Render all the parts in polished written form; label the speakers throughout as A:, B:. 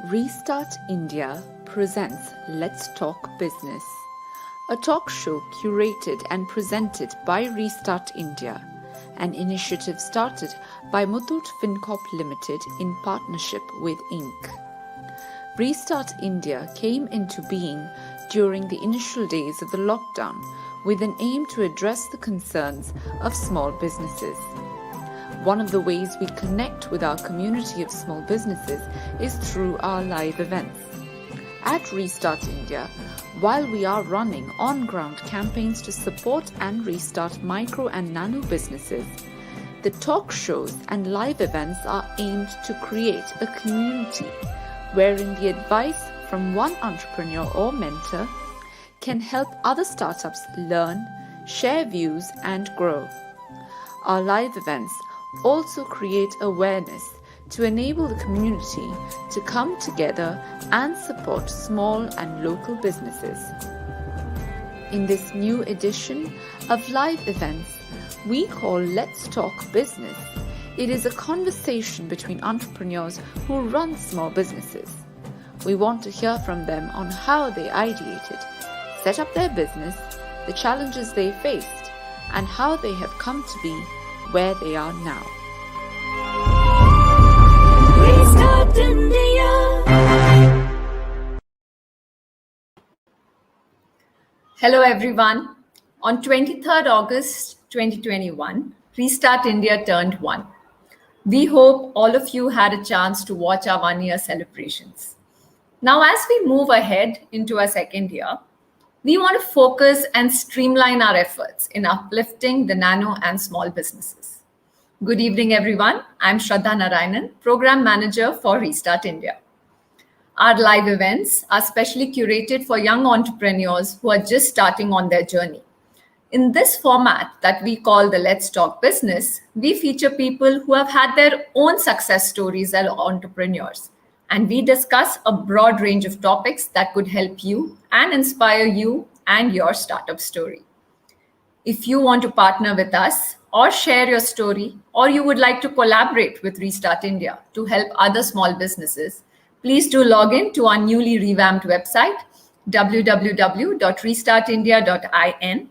A: Restart India presents Let's Talk Business, a talk show curated and presented by Restart India, an initiative started by Muthoot FinCorp Limited in partnership with Inc. Restart India came into being during the initial days of the lockdown with an aim to address the concerns of small businesses. One of the ways we connect with our community of small businesses is through our live events. At Restart India, while we are running on-ground campaigns to support and restart micro and nano businesses, the talk shows and live events are aimed to create a community wherein the advice from one entrepreneur or mentor can help other startups learn, share views, and grow. Our live events also create awareness to enable the community to come together and support small and local businesses. In this new edition of live events, we call Let's Talk Business. It is a conversation between entrepreneurs who run small businesses. We want to hear from them on how they ideated, set up their business, the challenges they faced, and how they have come to be where they are now.
B: Restart India. Hello everyone. On 23rd August 2021, Restart India turned 1. We hope all of you had a chance to watch our 1-year celebrations. Now, as we move ahead into our second year, we want to focus and streamline our efforts in uplifting the nano and small businesses. Good evening, everyone. I'm Shraddha Narayanan, Program Manager for Restart India. Our live events are specially curated for young entrepreneurs who are just starting on their journey. In this format that we call the Let's Talk Business, we feature people who have had their own success stories as entrepreneurs. And we discuss a broad range of topics that could help you and inspire you and your startup story. If you want to partner with us or share your story, or you would like to collaborate with Restart India to help other small businesses, please do log in to our newly revamped website, www.restartindia.in.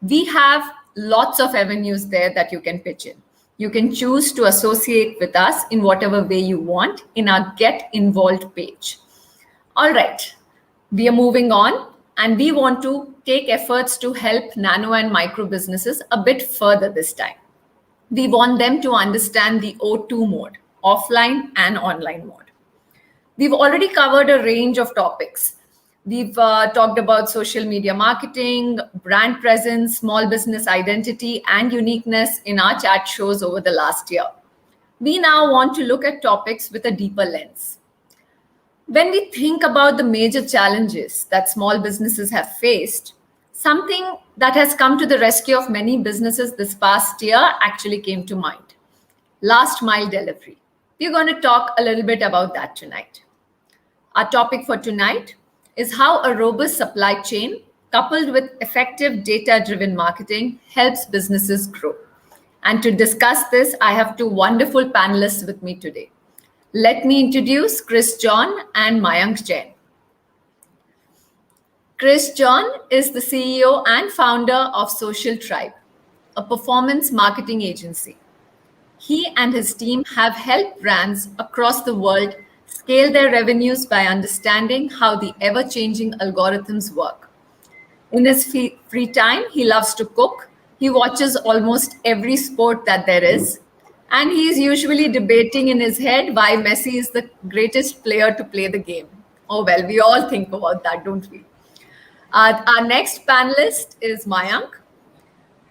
B: We have lots of avenues there that you can pitch in. You can choose to associate with us in whatever way you want in our Get Involved page. All right, we are moving on, and we want to take efforts to help nano and micro businesses a bit further this time. We want them to understand the O2 mode, offline and online mode. We've already covered a range of topics. We've talked about social media marketing, brand presence, small business identity, and uniqueness in our chat shows over the last year. We now want to look at topics with a deeper lens. When we think about the major challenges that small businesses have faced, something that has come to the rescue of many businesses this past year actually came to mind. Last mile delivery. We're going to talk a little bit about that tonight. Our topic for tonight is how a robust supply chain coupled with effective data-driven marketing helps businesses grow. And to discuss this, I have two wonderful panelists with me today. Let me introduce Chris John and Mayank Jain. Chris John is the CEO and founder of Social Tribe, a performance marketing agency. He and his team have helped brands across the world scale their revenues by understanding how the ever-changing algorithms work. In his free time, he loves to cook. He watches almost every sport that there is. And he is usually debating in his head why Messi is the greatest player to play the game. Oh, well, we all think about that, don't we? Our next panelist is Mayank.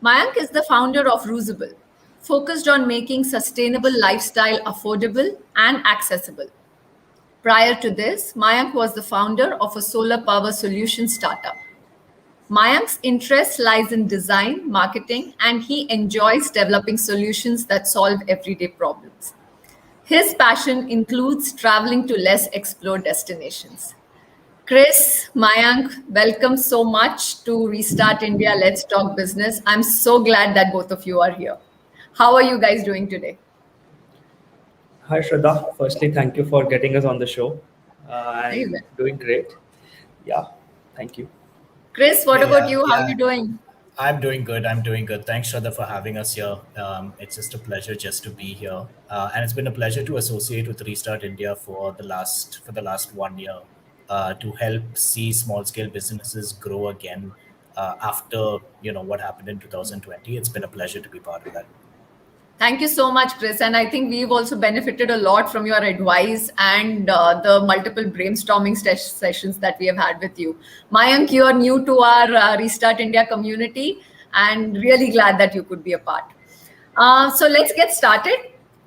B: Mayank is the founder of Rusabl, focused on making sustainable lifestyle affordable and accessible. Prior to this, Mayank was the founder of a solar power solution startup. Mayank's interest lies in design, marketing, and he enjoys developing solutions that solve everyday problems. His passion includes traveling to less explored destinations. Chris, Mayank, welcome so much to Restart India, Let's Talk Business. I'm so glad that both of you are here. How are you guys doing today?
C: Hi, Shraddha. Firstly, thank you for getting us on the show. I'm
B: Amazing.
C: doing great. Yeah, thank you.
B: Chris, what
D: Hey,
B: about you? How are
D: yeah,
B: you doing?
D: I'm doing good. I'm doing good. Thanks, Shraddha, for having us here. It's just a pleasure just to be here, and it's been a pleasure to associate with Restart India for the last 1 year, to help see small scale businesses grow again after what happened in 2020. It's been a pleasure to be part of that.
B: Thank you so much, Chris. And I think we've also benefited a lot from your advice and the multiple brainstorming sessions that we have had with you. Mayank, you are new to our Restart India community and really glad that you could be a part. So let's get started.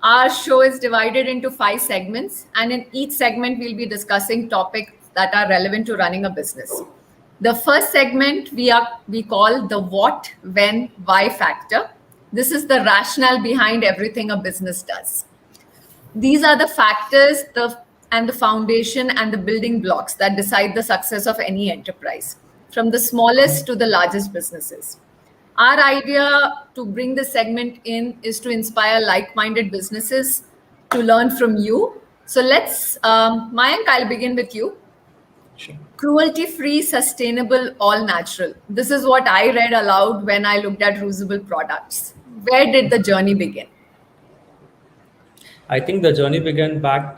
B: Our show is divided into 5 segments, and in each segment, we'll be discussing topics that are relevant to running a business. The first segment we call the what, when, why factor. This is the rationale behind everything a business does. These are the factors and the foundation and the building blocks that decide the success of any enterprise, from the smallest to the largest businesses. Our idea to bring this segment in is to inspire like-minded businesses to learn from you. So Mayank, I'll begin with you.
C: Sure.
B: Cruelty-free, sustainable, all natural. This is what I read aloud when I looked at Rusabl products. Where did the journey begin?
C: I think the journey began back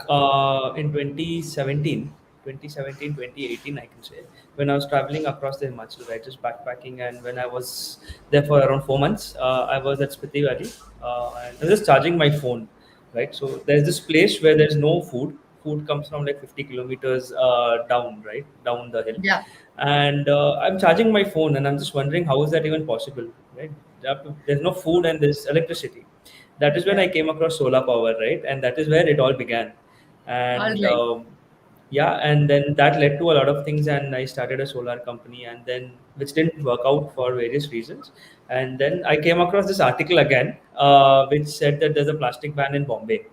C: in 2017, 2017, 2018, I can say, when I was traveling across the Himachal, right, just backpacking. And when I was there for around 4 months, I was at Spiti Valley, and I was just charging my phone, right? So there's this place where there's no food. Food comes from like 50 kilometers down, right, down the hill.
B: Yeah.
C: And I'm charging my phone, and I'm just wondering how is that even possible, right? There's no food and there's electricity. That is when I came across solar power, right? And that is where it all began.
B: All
C: And
B: right.
C: yeah, and then that led to a lot of things, and I started a solar company, and then which didn't work out for various reasons. And then I came across this article again, which said that there's a plastic ban in Bombay.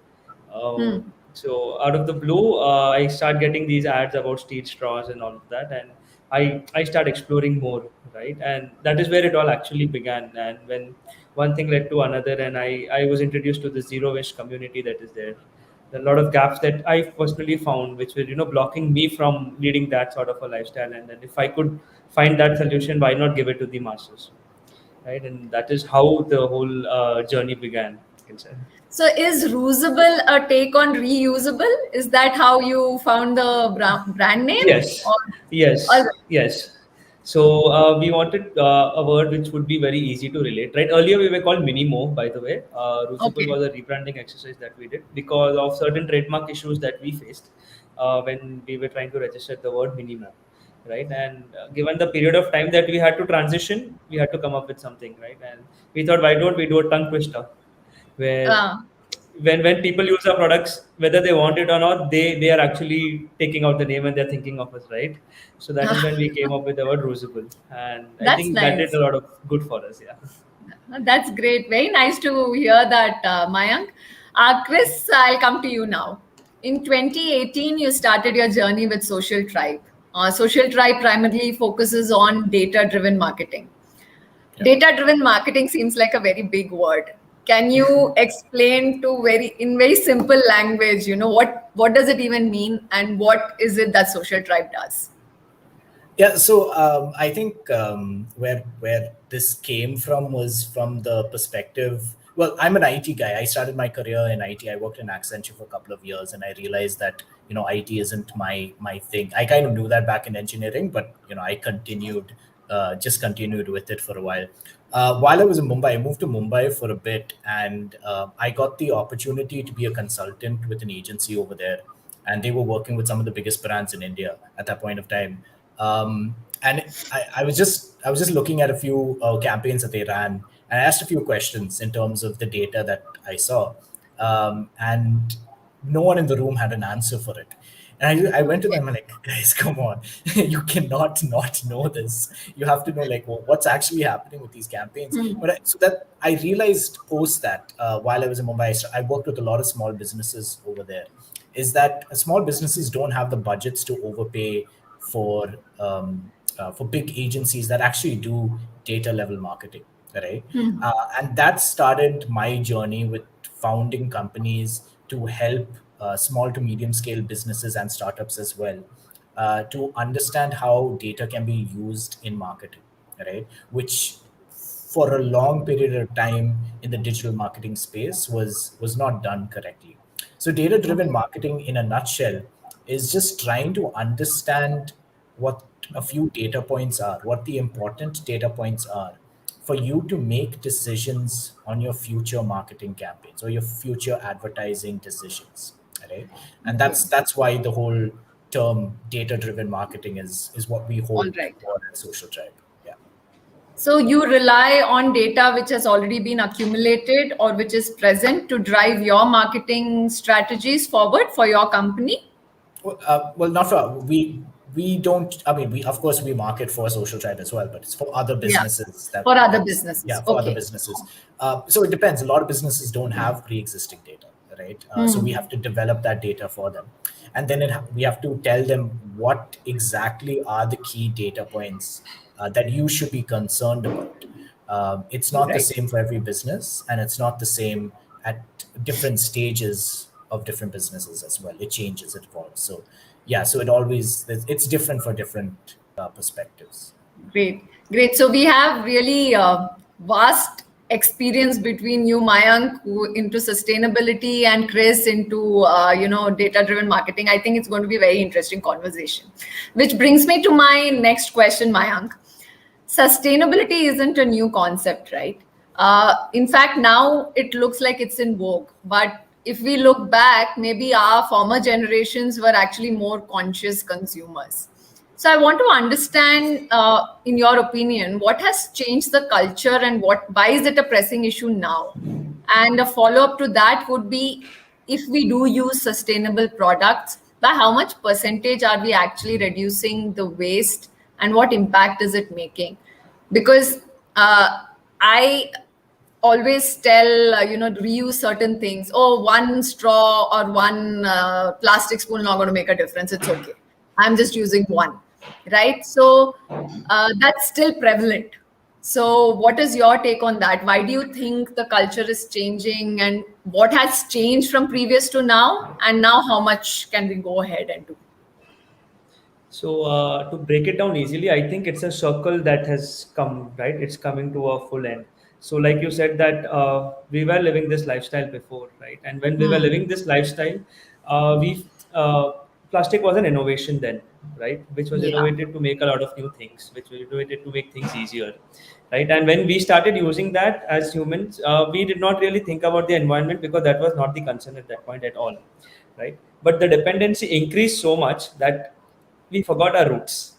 C: Uh, so out of the blue, I start getting these ads about steel straws and all of that, and I start exploring more, right? And that is where it all actually began. And when one thing led to another, and I was introduced to the zero waste community that is there. There are a lot of gaps that I personally found, which were blocking me from leading that sort of a lifestyle. And then if I could find that solution, why not give it to the masses, right? And that is how the whole journey began, I can say.
B: So is Rusable a take on reusable? Is that how you found the brand name?
C: Yes,
B: Or, all
C: yes,
B: right.
C: yes. So we wanted a word which would be very easy to relate, right? Earlier we were called Minimo, by the way. Rusabl
B: Okay.
C: was a rebranding exercise that we did because of certain trademark issues that we faced when we were trying to register the word Minimo, right? And given the period of time that we had to transition, we had to come up with something, right? And we thought, why don't we do a tongue twister, where
B: Uh,
C: when people use our products, whether they want it or not, they are actually taking out the name and they're thinking of us, right? So that is when we came up with the word Rusable, and I
B: that's
C: think that did
B: nice.
C: a lot of good for us. Yeah.
B: That's great. Very nice to hear that, Mayank. Chris, I'll come to you now. In 2018, you started your journey with Social Tribe. Social Tribe primarily focuses on data-driven marketing.
D: Yeah.
B: Data-driven marketing seems like a very big word. Can you explain in very simple language, what does it even mean and what is it that Social Tribe does?
D: Yeah, so I think where this came from was from the perspective. Well, I'm an IT guy. I started my career in IT. I worked in Accenture for a couple of years, and I realized that IT isn't my thing. I kind of knew that back in engineering, but I just continued with it for a while. While I was in Mumbai, I moved to Mumbai for a bit, and I got the opportunity to be a consultant with an agency over there, and they were working with some of the biggest brands in India at that point of time. And I was just looking at a few campaigns that they ran, and I asked a few questions in terms of the data that I saw, and no one in the room had an answer for it. And I went to them and like, guys, come on, you cannot not know this. You have to know like what's actually happening with these campaigns. So that I realized post that while I was in Mumbai, I worked with a lot of small businesses over there. Is that small businesses don't have the budgets to overpay for big agencies that actually do data level marketing, right? And that started my journey with founding companies to help small to medium scale businesses and startups as well, to understand how data can be used in marketing, right? Which for a long period of time in the digital marketing space was not done correctly. So data driven marketing in a nutshell is just trying to understand what a few data points are, what the important data points are for you to make decisions on your future marketing campaigns or your future advertising decisions, right? And
B: Okay.
D: that's why the whole term data driven marketing is what we
B: All
D: hold
B: right.
D: for at Social Tribe. Yeah.
B: So you rely on data which has already been accumulated or which is present to drive your marketing strategies forward for your company?
D: Well, not for we don't. I mean, we of course we market for Social Tribe as well, but it's for other
B: Yeah.
D: businesses
B: For other
D: that's
B: businesses.
D: yeah, for other
B: Okay.
D: businesses. So it depends. A lot of businesses don't have pre-existing data, right? So we have to develop that data for them, and then we have to tell them what exactly are the key data points that you should be concerned about. It's not the
B: Right.
D: same for every business, and it's not the same at different stages of different businesses as well. It changes, it evolves. So yeah, so it's different for different perspectives.
B: Great, great. So we have really vast experience between you, Mayank, who into sustainability, and Chris into data-driven marketing. I think it's going to be a very interesting conversation. Which brings me to my next question, Mayank. Sustainability isn't a new concept, right? In fact, now it looks like it's in vogue. But if we look back, maybe our former generations were actually more conscious consumers. So I want to understand, in your opinion, what has changed the culture and why is it a pressing issue now? And a follow-up to that would be, if we do use sustainable products, by how much percentage are we actually reducing the waste and what impact is it making? Because I always tell, reuse certain things. Oh, one straw or one plastic spoon not going to make a difference. It's okay. I'm just using one, right? So that's still prevalent. So what is your take on that? Why do you think the culture is changing, and what has changed from previous to now? And now how much can we go ahead and do?
C: So to break it down easily, I think it's a circle that has come, right? It's coming to a full end. So like you said that we were living this lifestyle before, right? And when we were living this lifestyle, we plastic was an innovation then, right? Which was
B: Yeah.
C: innovated to make a lot of new things, which was innovated to make things easier, right? And when we started using that as humans, we did not really think about the environment because that was not the concern at that point at all, right? But the dependency increased so much that we forgot our roots,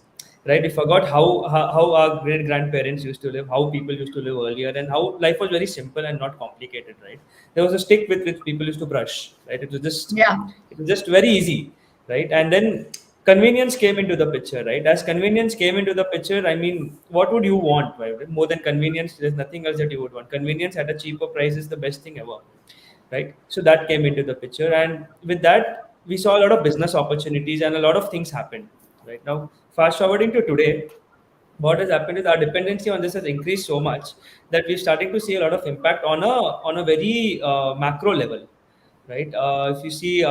C: right? We forgot how our great grandparents used to live, how people used to live earlier, and how life was very simple and not complicated, right? There was a stick with which people used to brush, right?
B: Yeah.
C: It was just very easy, right? And then convenience came into the picture, right? As convenience came into the picture, I mean, what would you want, right? More than convenience? There's nothing else that you would want. Convenience at a cheaper price is the best thing ever, right? So that came into the picture, and with that, we saw a lot of business opportunities and a lot of things happened. Right now, fast forwarding to today, what has happened is our dependency on this has increased so much that we're starting to see a lot of impact on a very macro level, right? If you see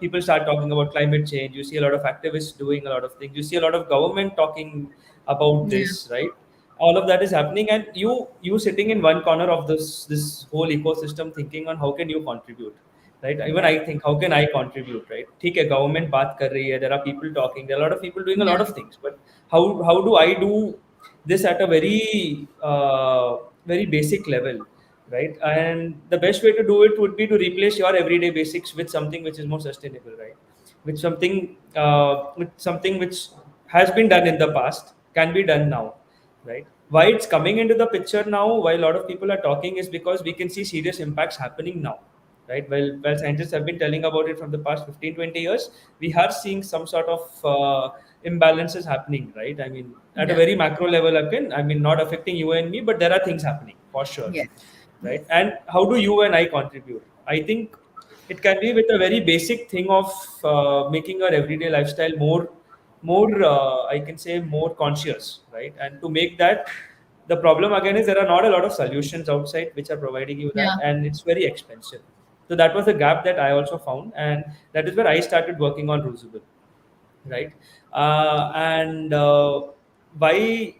C: people start talking about climate change, you see a lot of activists doing a lot of things, you see a lot of government talking about
B: Yeah.
C: this, right? All of that is happening, and you sitting in one corner of this whole ecosystem thinking on how can you contribute, right? Even I think, how can I contribute, right? ठीक है, government बात कर रही है, there are people talking, there are a lot of people doing a lot
B: Yeah.
C: of things, but how do I do this at a very basic level, right? And the best way to do it would be to replace your everyday basics with something which is more sustainable, right? With something which has been done in the past, can be done now, right? Why it's coming into the picture now, why a lot of people are talking, is because we can see serious impacts happening now, right? While scientists have been telling about it from the past 15-20 years, we are seeing some sort of imbalances happening, right? I mean, at a
B: Yeah.
C: very macro level, again, I mean, not affecting you and me, but there are things happening for sure,
B: Yes.
C: right? And how do you and I contribute? I think it can be with a very basic thing of making our everyday lifestyle more I can say more conscious, right? And to make that, the problem again is there are not a lot of solutions outside which are providing you that,
B: Yeah.
C: and it's very expensive. So that was a gap that I also found, and that is where I started working on Rusabl, right? And by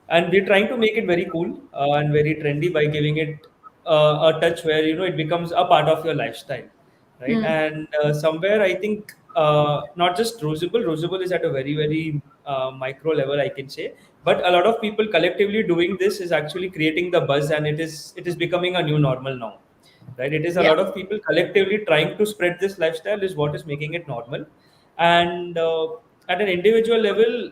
C: and we're trying to make it very cool and very trendy by giving it a touch where it becomes a part of your lifestyle, right? And somewhere I think not just Rusabl is at a very very micro level, I can say, but a lot of people collectively doing this is actually creating the buzz, and it is becoming a new normal now, right? It is a
B: Yeah.
C: lot of people collectively trying to spread this lifestyle is what is making it normal. And at an individual level,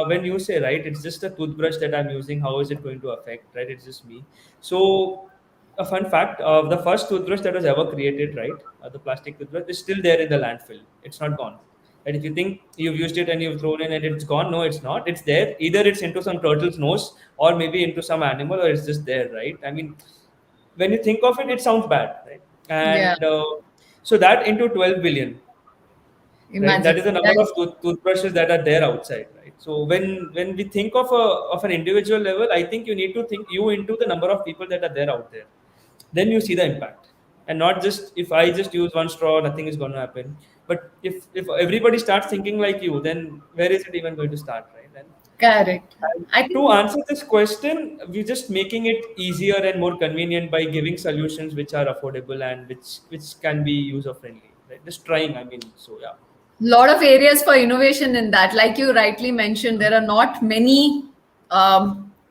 C: when you say, right, it's just a toothbrush that I'm using, how is it going to affect, right? It's just me. So a fun fact, the first toothbrush that was ever created, right, the plastic toothbrush is still there in the landfill. It's not gone. And if you think you've used it and you've thrown in and it's gone, no, it's not. It's there. Either it's into some turtle's nose or maybe into some animal, or it's just there, right? I mean, when you think of it, it sounds bad, right?
B: Yeah.
C: And so that into 12 billion, right? That
B: Imagine.
C: is the number of toothbrushes that are there outside, right? So when we think of an individual level, I think you need to think you into the number of people that are there out there. Then you see the impact, and not just if I just use one straw, nothing is going to happen. But if everybody starts thinking like you, then where is it even going to start, right?
B: Correct.
C: And
B: I
C: to
B: think,
C: answer this question, we're just making it easier and more convenient by giving solutions which are affordable and which can be user friendly. Right? Just trying. I mean, so yeah.
B: lot of areas for innovation in that. Like you rightly mentioned, there are not many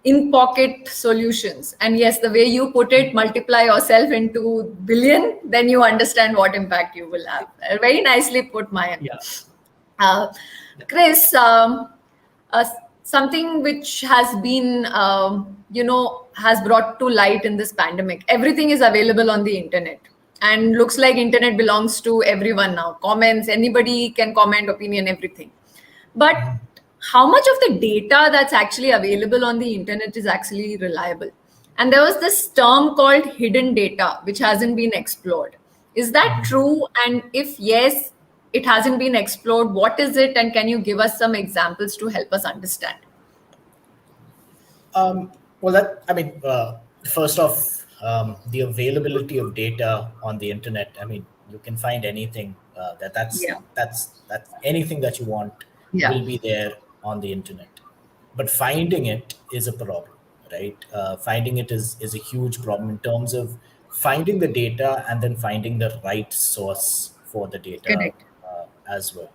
B: in pocket solutions. And yes, the way you put it, multiply yourself into billion, then you understand what impact you will have. Very nicely put, Mayank.
C: Yeah.
B: Uh, Chris, uh, something which has been, has brought to light in this pandemic. Everything is available on the internet, and looks like internet belongs to everyone now. Comments, anybody can comment, opinion, everything. But how much of the data that's actually available on the internet is actually reliable? And there was this term called hidden data, which hasn't been explored. Is that true? And if yes, it hasn't been explored, what is it? And can you give us some examples to help us understand?
D: First off, the availability of data on the internet. I mean, you can find anything that's anything that you want
B: Yeah.
D: will be there on the internet. But finding it is a problem, right? Finding it is a huge problem in terms of finding the data and then finding the right source for the data
B: Correct.
D: as well,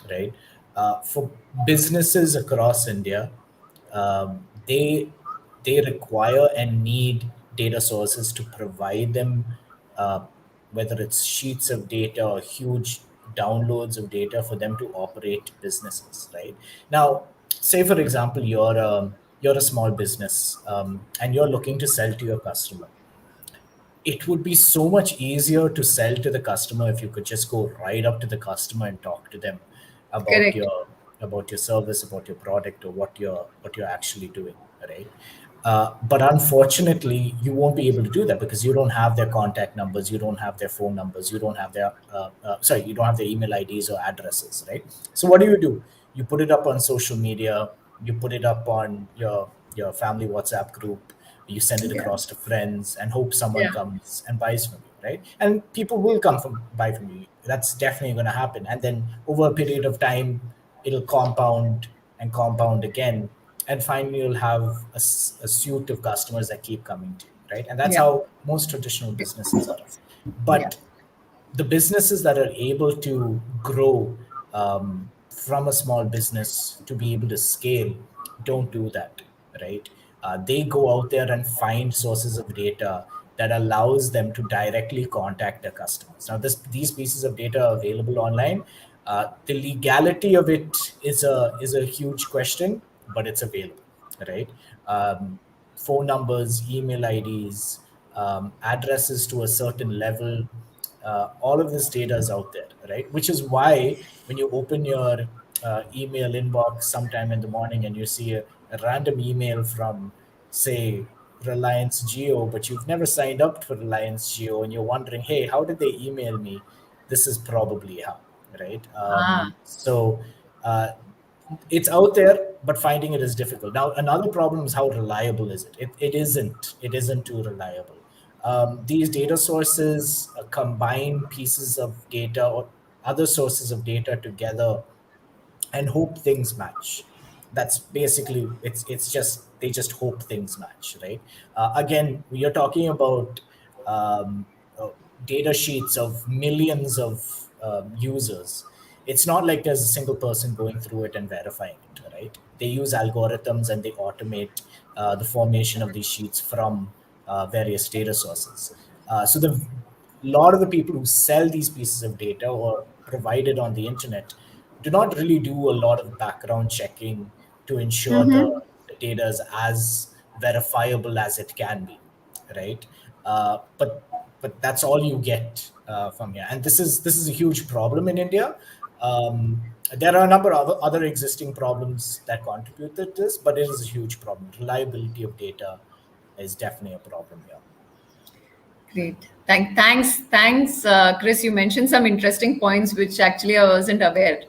D: right? For businesses across India, they require and need data sources to provide them, uh, whether it's sheets of data or huge downloads of data for them to operate businesses. Right now, say for example, you're a small business, and you're looking to sell to your customer. It would be so much easier to sell to the customer if you could just go right up to the customer and talk to them about
B: Correct.
D: your service, about your product, or what you're actually doing, right? But unfortunately, you won't be able to do that because you don't have their contact numbers, you don't have their phone numbers, you don't have their you don't have their email IDs or addresses, right? So what do? You put it up on social media, you put it up on your family WhatsApp group, you send it
B: Yeah.
D: across to friends and hope someone
B: Yeah.
D: comes and buys from you, right? And people will buy from you. That's definitely going to happen. And then over a period of time, it'll compound and compound again, and finally you'll have a suite of customers that keep coming to you, right? And that's
B: Yeah.
D: how most traditional businesses are.
B: Yeah.
D: But the businesses that are able to grow, from a small business to be able to scale don't do that, right? They go out there and find sources of data that allows them to directly contact their customers. Now, these pieces of data are available online. The legality of it is a huge question, but it's available, right? Phone numbers, email IDs, addresses to a certain level, all of this data is out there, right? Which is why when you open your email inbox sometime in the morning and you see a random email from, say, Reliance Geo, but you've never signed up for Reliance Geo and you're wondering, hey, how did they email me? This is probably how, right?
B: Ah.
D: So it's out there, but finding it is difficult. Now, another problem is how reliable is it? It isn't too reliable. These data sources combine pieces of data or other sources of data together and hope things match. That's basically it's just they just hope things match, right? Again, we are talking about um, uh, data sheets of millions of users. It's not like there's a single person going through it and verifying it, right? They use algorithms and they automate the formation of these sheets from various data sources. So the lot of the people who sell these pieces of data or provide it on the internet do not really do a lot of background checking to ensure the data is as verifiable as it can be, right? But that's all you get from here, and this is a huge problem in India. There are a number of other existing problems that contribute to this, but it is a huge problem. Reliability of data is definitely a problem here.
B: Great. Thanks, Chris. You mentioned some interesting points which actually I wasn't aware.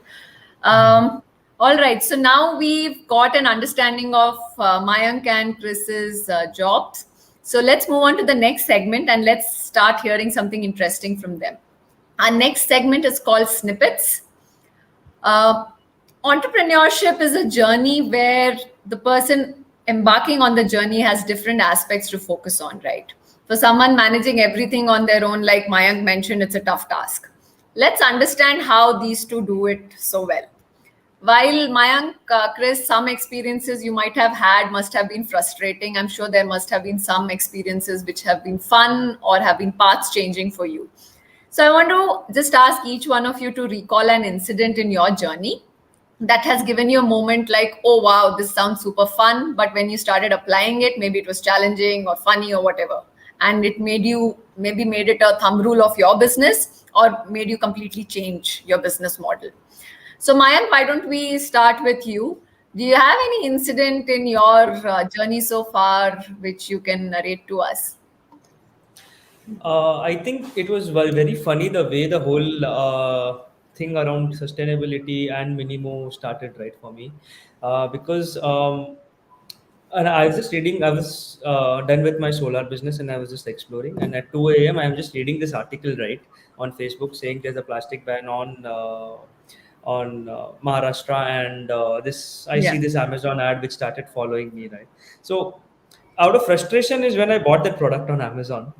B: All right. So now we've got an understanding of Mayank and Chris's jobs. So let's move on to the next segment and let's start hearing something interesting from them. Our next segment is called Snippets. Uh, Entrepreneurship is a journey where the person embarking on the journey has different aspects to focus on, right? For someone managing everything on their own, like Mayank mentioned, it's a tough task. Let's understand how these two do it so well. While Mayank, Chris, some experiences you might have had must have been frustrating. I'm sure there must have been some experiences which have been fun or have been paths changing for you. So I want to just ask each one of you to recall an incident in your journey that has given you a moment like, oh, wow, this sounds super fun. But when you started applying it, maybe it was challenging or funny or whatever. And it made you maybe made it a thumb rule of your business or made you completely change your business model. So Mayank, why don't we start with you? Do you have any incident in your journey so far which you can narrate to us?
C: I think it was very funny the way the whole thing around sustainability and Minimo started, right, for me. Because and I was just reading, I was done with my solar business and I was just exploring. And at 2 a.m., I'm just reading this article, right, on Facebook saying there's a plastic ban on Maharashtra. And this, I see
B: Yeah.
C: this Amazon ad which started following me, right? So out of frustration is when I bought that product on Amazon,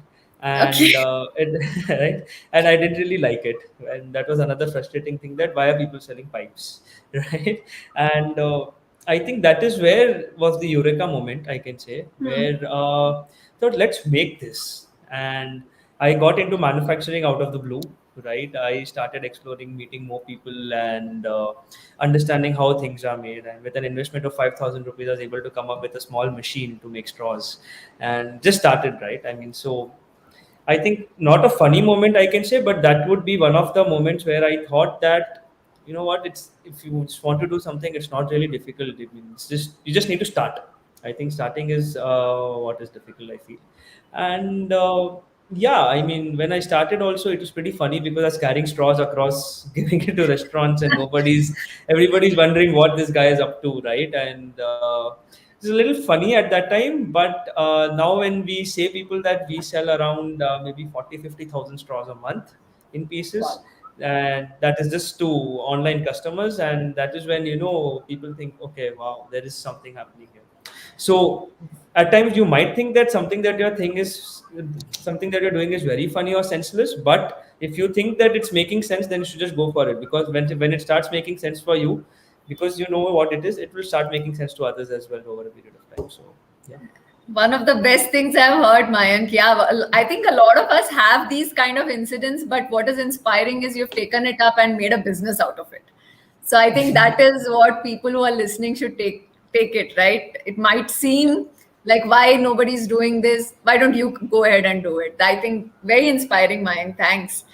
B: Okay.
C: and right, and I didn't really like it, and that was another frustrating thing, that why are people selling pipes, right? And I think that is where was the eureka moment, I can say, where thought let's make this, and I got into manufacturing out of the blue, right? I started exploring, meeting more people, and understanding how things are made. And with an investment of 5,000 rupees, I was able to come up with a small machine to make straws, and just started, right? I mean, so I think not a funny moment, I can say, but that would be one of the moments where I thought that, you know what, it's if you just want to do something, it's not really difficult. I mean, it's just you just need to start. I think starting is what is difficult, I feel. And yeah, I mean, when I started, also it was pretty funny because I was carrying straws across, giving it to restaurants, and everybody's wondering what this guy is up to, right? And it's a little funny at that time, but now when we say people that we sell around maybe 40-50,000 straws a month in pieces,
B: Wow.
C: and that is just to online customers, and that is when, you know, people think, okay, wow, there is something happening here. So at times you might think that something that you're doing is very funny or senseless, but if you think that it's making sense, then you should just go for it, because when it starts making sense for you, because you know what it is, it will start making sense to others as well over a period of time. So yeah.
B: One of the best things I've heard, Mayank. Yeah, well, I think a lot of us have these kind of incidents, but what is inspiring is you've taken it up and made a business out of it. So I think that is what people who are listening should take it, right? It might seem like why nobody's doing this. Why don't you go ahead and do it? I think very inspiring, Mayank. Thanks.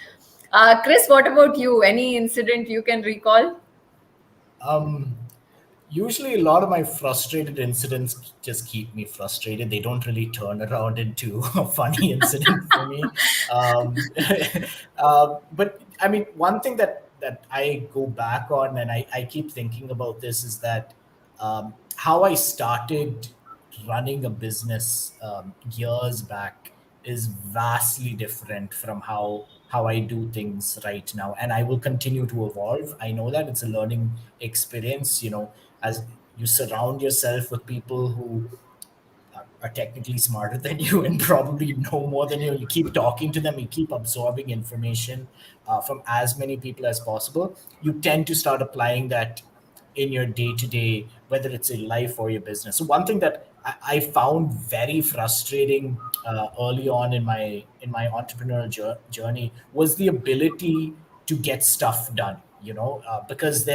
B: Chris, what about you? Any incident you can recall?
D: Um, Usually, a lot of my frustrated incidents just keep me frustrated. They don't really turn around into a funny incident for me. Um, but I mean, one thing that I go back on, and I keep thinking about this, is that how I started running a business years back is vastly different from how I do things right now, and I will continue to evolve. I know that it's a learning experience, as you surround yourself with people who are technically smarter than you and probably know more than you. You keep talking to them, you keep absorbing information from as many people as possible. You tend to start applying that in your day to day, whether it's in life or your business. So one thing that I found very frustrating early on in my entrepreneurial journey was the ability to get stuff done. Because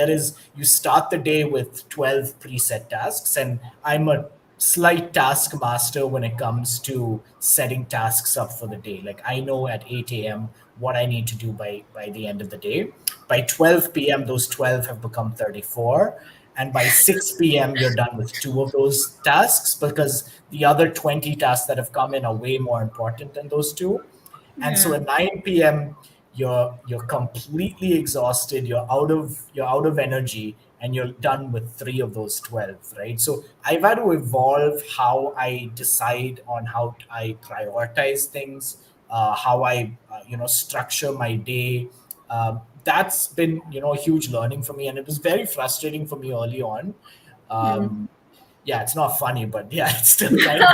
D: you start the day with 12 preset tasks, and I'm a slight taskmaster when it comes to setting tasks up for the day. Like I know at 8 a.m. what I need to do by the end of the day. By 12 p.m., those 12 have become 34. And by 6 p.m., you're done with 2 of those tasks because the other 20 tasks that have come in are way more important than those 2. And so at 9 p.m., you're completely exhausted, you're out of energy, and you're done with 3 of those 12, right? So I've had to evolve how I decide on how I prioritize things, how I structure my day. That's been a huge learning for me, and it was very frustrating for me early on. Yeah, it's not funny, but yeah, it's still kind of.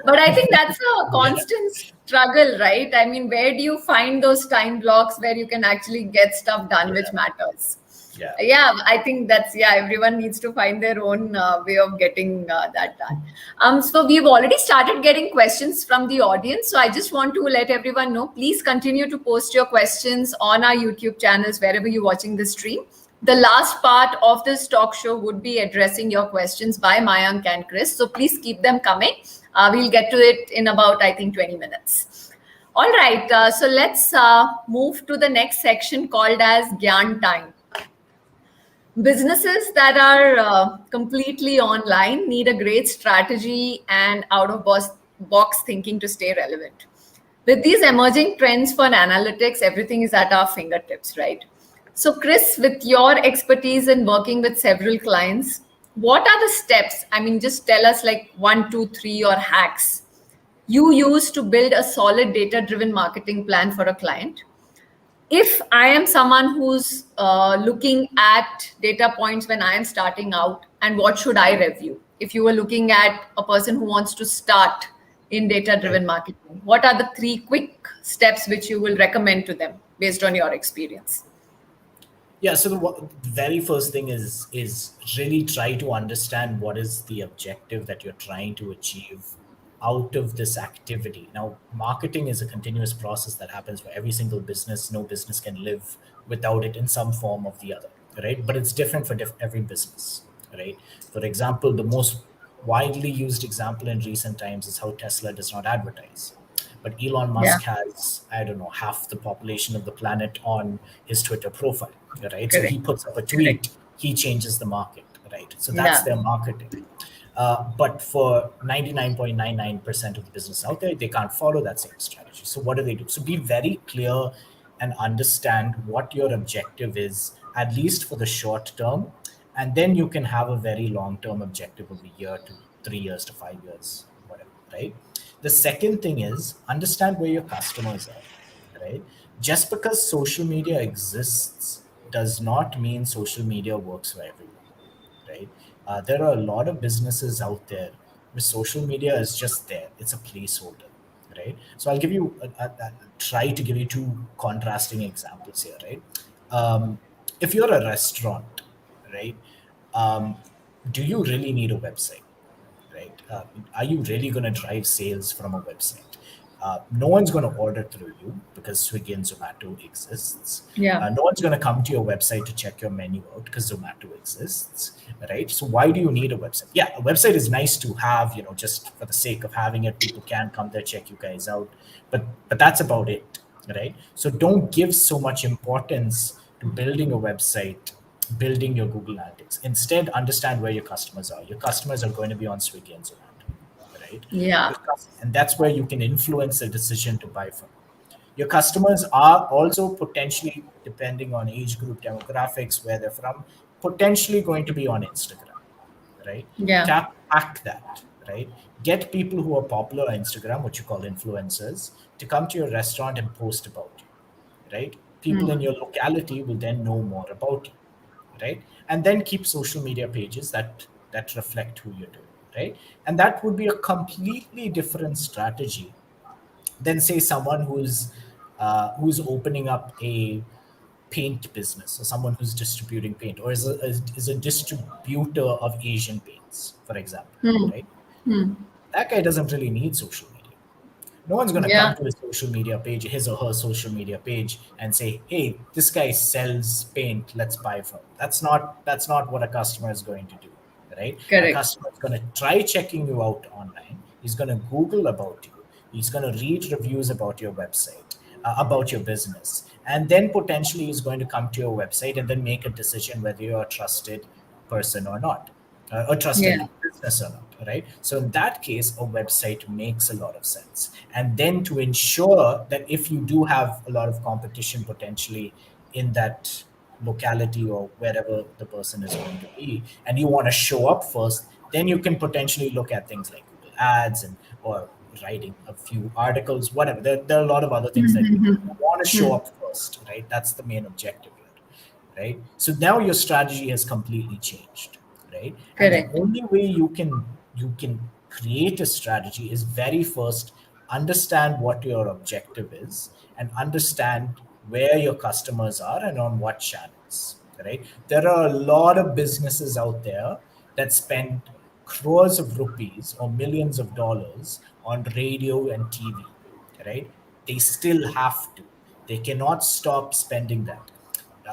B: But I think that's a constant struggle, right? I mean, where do you find those time blocks where you can actually get stuff done, which matters? Yeah, I think everyone needs to find their own way of getting that done. So we've already started getting questions from the audience. So I just want to let everyone know, please continue to post your questions on our YouTube channels, wherever you're watching the stream. The last part of this talk show would be addressing your questions by Mayank and Chris. So please keep them coming. We'll get to it in about, I think, 20 minutes. All right. So let's move to the next section called as Gyan Time. Businesses that are completely online need a great strategy and out-of-box thinking to stay relevant. With these emerging trends for analytics, everything is at our fingertips, right? So Chris, with your expertise in working with several clients, what are the steps? I mean, just tell us like 1, 2, 3 or hacks you use to build a solid data-driven marketing plan for a client. If I am someone who's looking at data points when I am starting out, and what should I review? If you were looking at a person who wants to start in data-driven marketing, what are the 3 quick steps which you will recommend to them based on your experience?
D: Yeah, so the very first thing is really try to understand what is the objective that you're trying to achieve out of this activity. Now, marketing is a continuous process that happens for every single business. No business can live without it in some form or the other, right? But it's different for every business, right? For example, the most widely used example in recent times is how Tesla does not advertise. But Elon Musk has, I don't know, half the population of the planet on his Twitter profile, right? So he puts up a tweet, he changes the market, right? So that's their marketing. But for 99.99% of the business out there, they can't follow that same strategy. So what do? So be very clear and understand what your objective is, at least for the short term. And then you can have a very long-term objective of a year to 3 years to 5 years, whatever, right? The second thing is understand where your customers are, right? Just because social media exists does not mean social media works for everyone, right? There are a lot of businesses out there where social media is just there. It's a placeholder, right? So I'll give you, try to give you 2 contrasting examples here, right? If you're a restaurant, right, do you really need a website? Right? Are you really going to drive sales from a website? No one's going to order through you because Swiggy and Zomato exists. No one's going to come to your website to check your menu out because Zomato exists, right? So why do you need a website? Yeah, a website is nice to have, just for the sake of having it. People can come there, check you guys out, but that's about it, right? So don't give so much importance to building a website, building your Google Analytics. Instead, understand where your customers are. Your customers are going to be on Swiggy and Zomato, right?
B: Yeah.
D: And that's where you can influence the decision to buy from. Your customers are also potentially, depending on age group, demographics, where they're from, potentially going to be on Instagram, right?
B: Yeah.
D: Hack that, right? Get people who are popular on Instagram, what you call influencers, to come to your restaurant and post about you, right? People in your locality will then know more about you, right? And then keep social media pages that reflect who you're doing, right? And that would be a completely different strategy than say someone who's opening up a paint business, or someone who's distributing paint, or is a distributor of Asian paints, for example, right? That guy doesn't really need social media. No one's going to
B: Yeah,
D: come to his social media page, his or her social media page, and say, "Hey, this guy sells paint. Let's buy from him." That's not what a customer is going to do, right? A
B: correct.
D: customer is going to try checking you out online. He's going to Google about you. He's going to read reviews about your website, about your business, and then potentially he's going to come to your website and then make a decision whether you're a trusted person or not, a
B: Yeah.
D: trusted business or not, right? So in that case, a website makes a lot of sense. And then to ensure that if you do have a lot of competition potentially in that locality or wherever the person is going to be, and you want to show up first, then you can potentially look at things like Google Ads and or writing a few articles, whatever. There are a lot of other things that you want to show up first, right? That's the main objective here, right? So now your strategy has completely changed, right? And the
B: Correct.
D: only way you can create a strategy is very first understand what your objective is and understand where your customers are and on what channels, right? There are a lot of businesses out there that spend crores of rupees or millions of dollars on radio and TV, right? They still have to. They cannot stop spending that.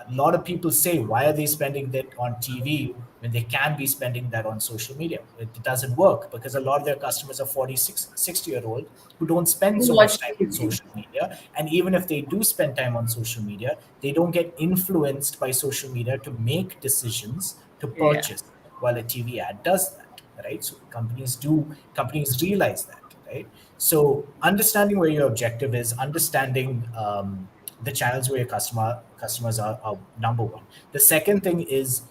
D: A lot of people say, why are they spending that on TV when they can be spending that on social media? It doesn't work because a lot of their customers are 46, 60-year-old who don't spend so much
B: Watch
D: time on
B: TV.
D: social media. And even if they do spend time on social media, they don't get influenced by social media to make decisions to
B: Yeah.
D: purchase, while a TV ad does that, right? So companies realize that, right? So understanding where your objective is, understanding the channels where your customers are number one. The second thing is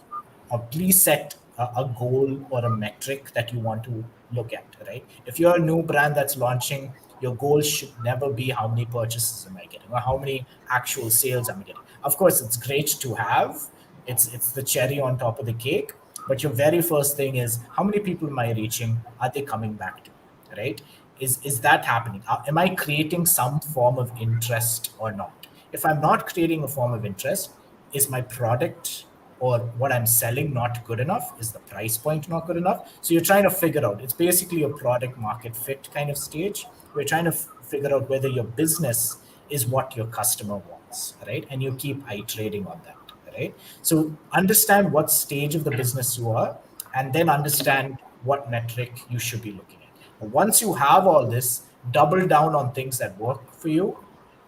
D: please set a goal or a metric that you want to look at, right? If you're a new brand that's launching, your goal should never be how many purchases am I getting or how many actual sales am I getting. Of course, it's great to have. It's the cherry on top of the cake. But your very first thing is how many people am I reaching? Are they coming back to me, right? Is that happening? Am I creating some form of interest or not? If I'm not creating a form of interest, is my product or what I'm selling not good enough? Is the price point not good enough? So you're trying to figure out, it's basically a product market fit kind of stage. We're trying to figure out whether your business is what your customer wants, right? And you keep iterating on that, right? So understand what stage of the business you are, and then understand what metric you should be looking at. Once you have all this, double down on things that work for you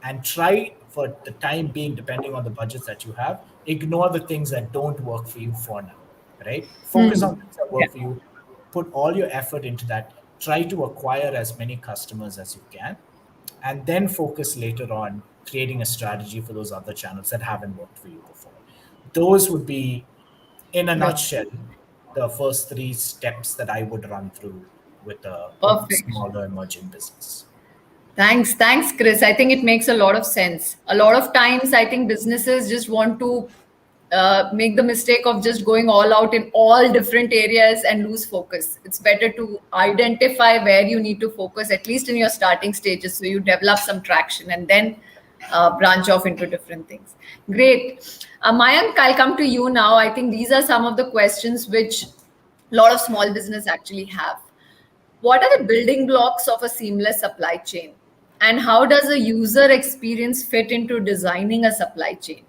D: and try for the time being, depending on the budgets that you have, ignore the things that don't work for you for now, right? Focus on things that
B: Yeah.
D: work for you, put all your effort into that, try to acquire as many customers as you can, and then focus later on creating a strategy for those other channels that haven't worked for you before. Those would be, in a
B: That's
D: nutshell, the first three steps that I would run through with a
B: perfect.
D: smaller emerging business.
B: Thanks, Chris. I think it makes a lot of sense. A lot of times, I think businesses just want to make the mistake of just going all out in all different areas and lose focus. It's better to identify where you need to focus, at least in your starting stages, so you develop some traction and then branch off into different things. Great. Mayank, I'll come to you now. I think these are some of the questions which a lot of small business actually have. What are the building blocks of a seamless supply chain? And how does a user experience fit into designing a supply chain?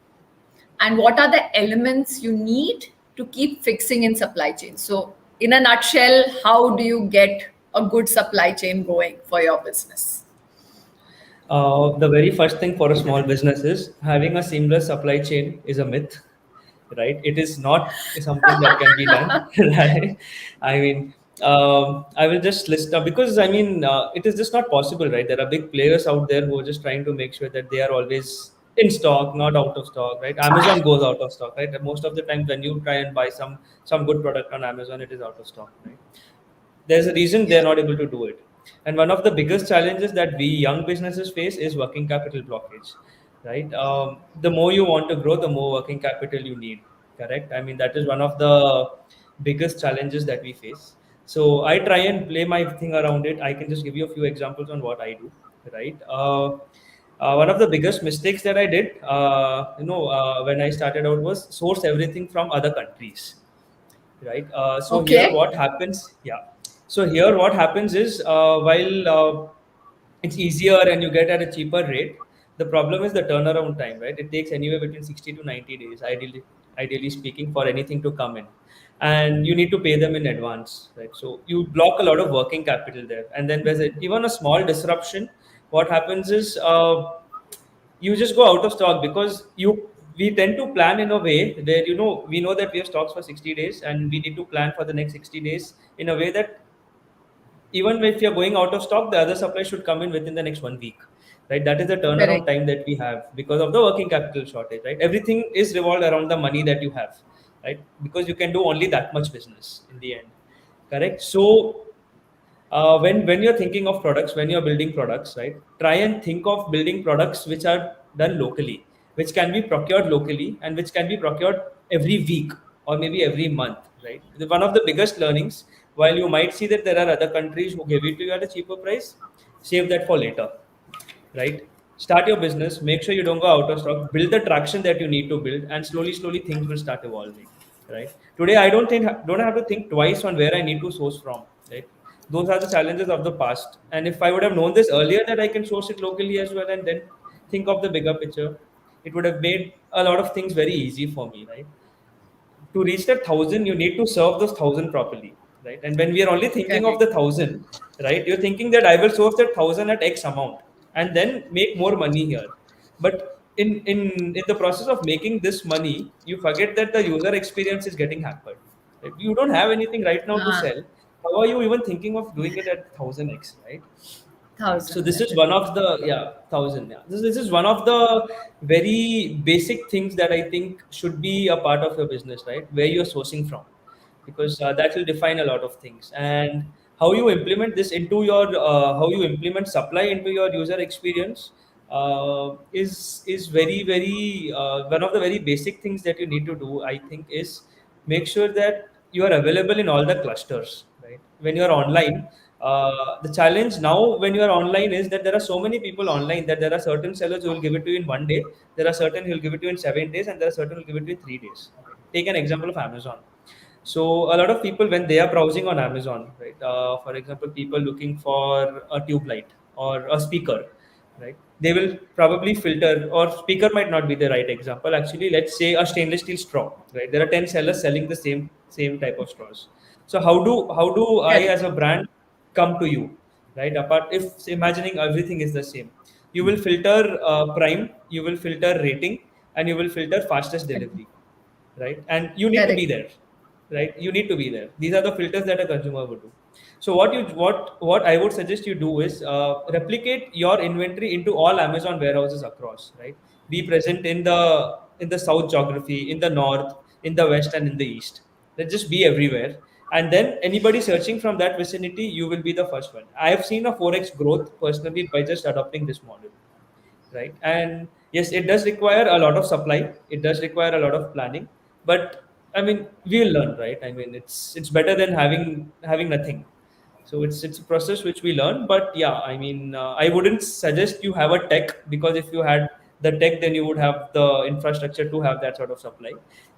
B: And what are the elements you need to keep fixing in supply chain? So, in a nutshell, how do you get a good supply chain going for your business?
C: The very first thing for a small business is having a seamless supply chain is a myth, right? It is not something that can be done, right? I mean, I will just list up because I mean, it is just not possible, right? There are big players out there who are just trying to make sure that they are always in stock, not out of stock, right? Amazon goes out of stock, right? And most of the time, when you try and buy some good product on Amazon, it is out of stock, right? There's a reason they're not able to do it. And one of the biggest challenges that we young businesses face is working capital blockage, right? The more you want to grow, the more working capital you need, correct? I mean, that is one of the biggest challenges that we face. So I try and play my thing around it. I can just give you a few examples on what I do, right? One of the biggest mistakes that I did, when I started out was source everything from other countries, right? So here
B: Okay.
C: what happens, yeah. So here what happens is, while it's easier and you get at a cheaper rate, the problem is the turnaround time, right? It takes anywhere between 60 to 90 days, ideally speaking, for anything to come in. And you need to pay them in advance, right? So you block a lot of working capital there. And then there's even a small disruption. What happens is, you just go out of stock, because we tend to plan in a way where, we know that we have stocks for 60 days, and we need to plan for the next 60 days in a way that even if you're going out of stock, the other supply should come in within the next 1 week, right? That is the turnaround
B: Correct.
C: time that we have because of the working capital shortage, right? Everything is revolved around the money that you have, right? Because you can do only that much business in the end, correct? So when you're thinking of products, when you're building products, right, try and think of building products which are done locally, which can be procured locally, and which can be procured every week or maybe every month, right? One of the biggest learnings, while you might see that there are other countries who give it to you at a cheaper price, save that for later, right? Start your business, make sure you don't go out of stock, build the traction that you need to build, and slowly things will start evolving, right? Today I don't have to think twice on where I need to source from, right? Those are the challenges of the past, and if I would have known this earlier, that I can source it locally as well, and then think of the bigger picture, it would have made a lot of things very easy for me, right? To reach that 1,000, you need to serve those 1,000 properly, right? And when we are only thinking of
B: Correct.
C: the 1,000, right, you're thinking that I will source that 1,000 at X amount and then make more money here. But in the process of making this money, you forget that the user experience is getting hampered. Right? You don't have anything right now to
B: Ah,
C: sell. How are you even thinking of doing it at 1,000x, right? So
B: 1,000.
C: this is one of the, yeah, 1,000, yeah, this is one of the very basic things that I think should be a part of your business, right? Where you're sourcing from, because that will define a lot of things. And how you implement this into your how you implement supply into your user experience is very one of the very basic things that you need to do, I think, is make sure that you are available in all the clusters, right? When you are online, the challenge now when you are online is that there are so many people online that there are certain sellers who will give it to you in 1 day, there are certain who will give it to you in 7 days, and there are certain who will give it to you in 3 days. Right? Take an example of Amazon. So a lot of people, when they are browsing on Amazon, right? For example, people looking for a tube light or a speaker, right? They will probably filter, or speaker might not be the right example. Actually, let's say a stainless steel straw, right? There are 10 sellers selling the same type of straws. So how do I
B: Correct.
C: as a brand come to you, right? Apart, if imagining everything is the same, you will filter prime, you will filter rating, and you will filter fastest delivery, right? And you need to be
B: Correct.
C: there, right? You need to be there. These are the filters that a consumer would do. So what I would suggest you do is replicate your inventory into all Amazon warehouses across, right? Be present in the south geography, in the north, in the west, and in the east. Let's just be everywhere. And then anybody searching from that vicinity, you will be the first one. I have seen a 4x growth personally by just adopting this model, right? And yes, it does require a lot of supply, it does require a lot of planning, but I mean, we'll learn, right? I mean, it's better than having nothing. So it's a process which we learn. But yeah, I mean, I wouldn't suggest you have a tech, because if you had the tech, then you would have the infrastructure to have that sort of supply,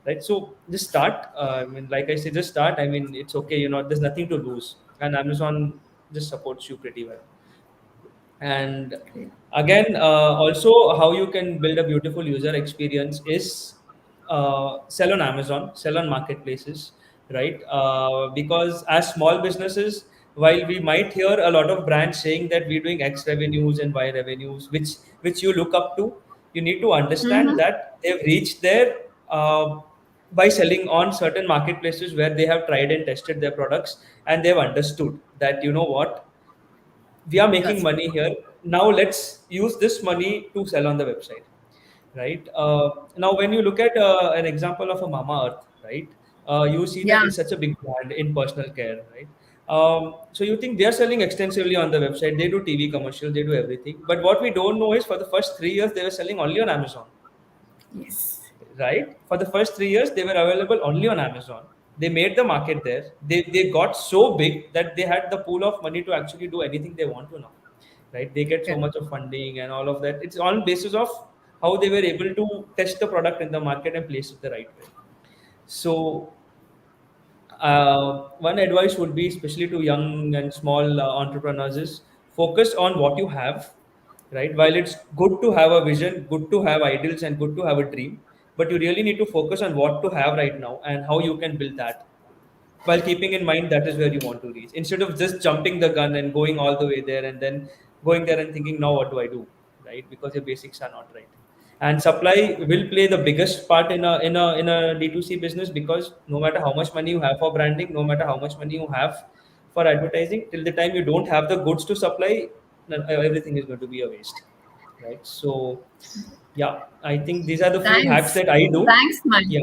C: right? So just start. I mean, like I say, just start. I mean, it's okay, there's nothing to lose, and Amazon just supports you pretty well. And
B: Great.
C: again, also how you can build a beautiful user experience is sell on Amazon, sell on marketplaces, right? Because as small businesses, while we might hear a lot of brands saying that we're doing X revenues and Y revenues, which you look up to, you need to understand
B: Mm-hmm.
C: that they've reached there by selling on certain marketplaces where they have tried and tested their products, and they've understood that, what, we are making
B: That's
C: money here. Now let's use this money to sell on the website, right? Now when you look at an example of a Mama Earth, right, you see that
B: yeah.
C: it's such a big brand in personal care, right? So you think they're selling extensively on the website, they do TV commercials, they do everything. But what we don't know is for the first 3 years, they were selling only on Amazon.
B: Yes.
C: Right? For the first 3 years, they were available only on Amazon. They made the market there. They got so big that they had the pool of money to actually do anything they want to now. Right? They get so much of funding and all of that. It's on basis of how they were able to test the product in the market and place it the right way. So one advice would be, especially to young and small entrepreneurs, is focus on what you have. Right? While it's good to have a vision, good to have ideals, and good to have a dream, but you really need to focus on what to have right now and how you can build that, while keeping in mind that is where you want to reach, instead of just jumping the gun and going all the way there and then going there and thinking, now what do I do? Right? Because your basics are not right. And supply will play the biggest part in a D2C business, because no matter how much money you have for branding, no matter how much money you have for advertising, till the time you don't have the goods to supply, everything is going to be a waste. Right? So yeah, I think these are the few hacks that I do.
B: Thanks, Mayank.
C: Yeah,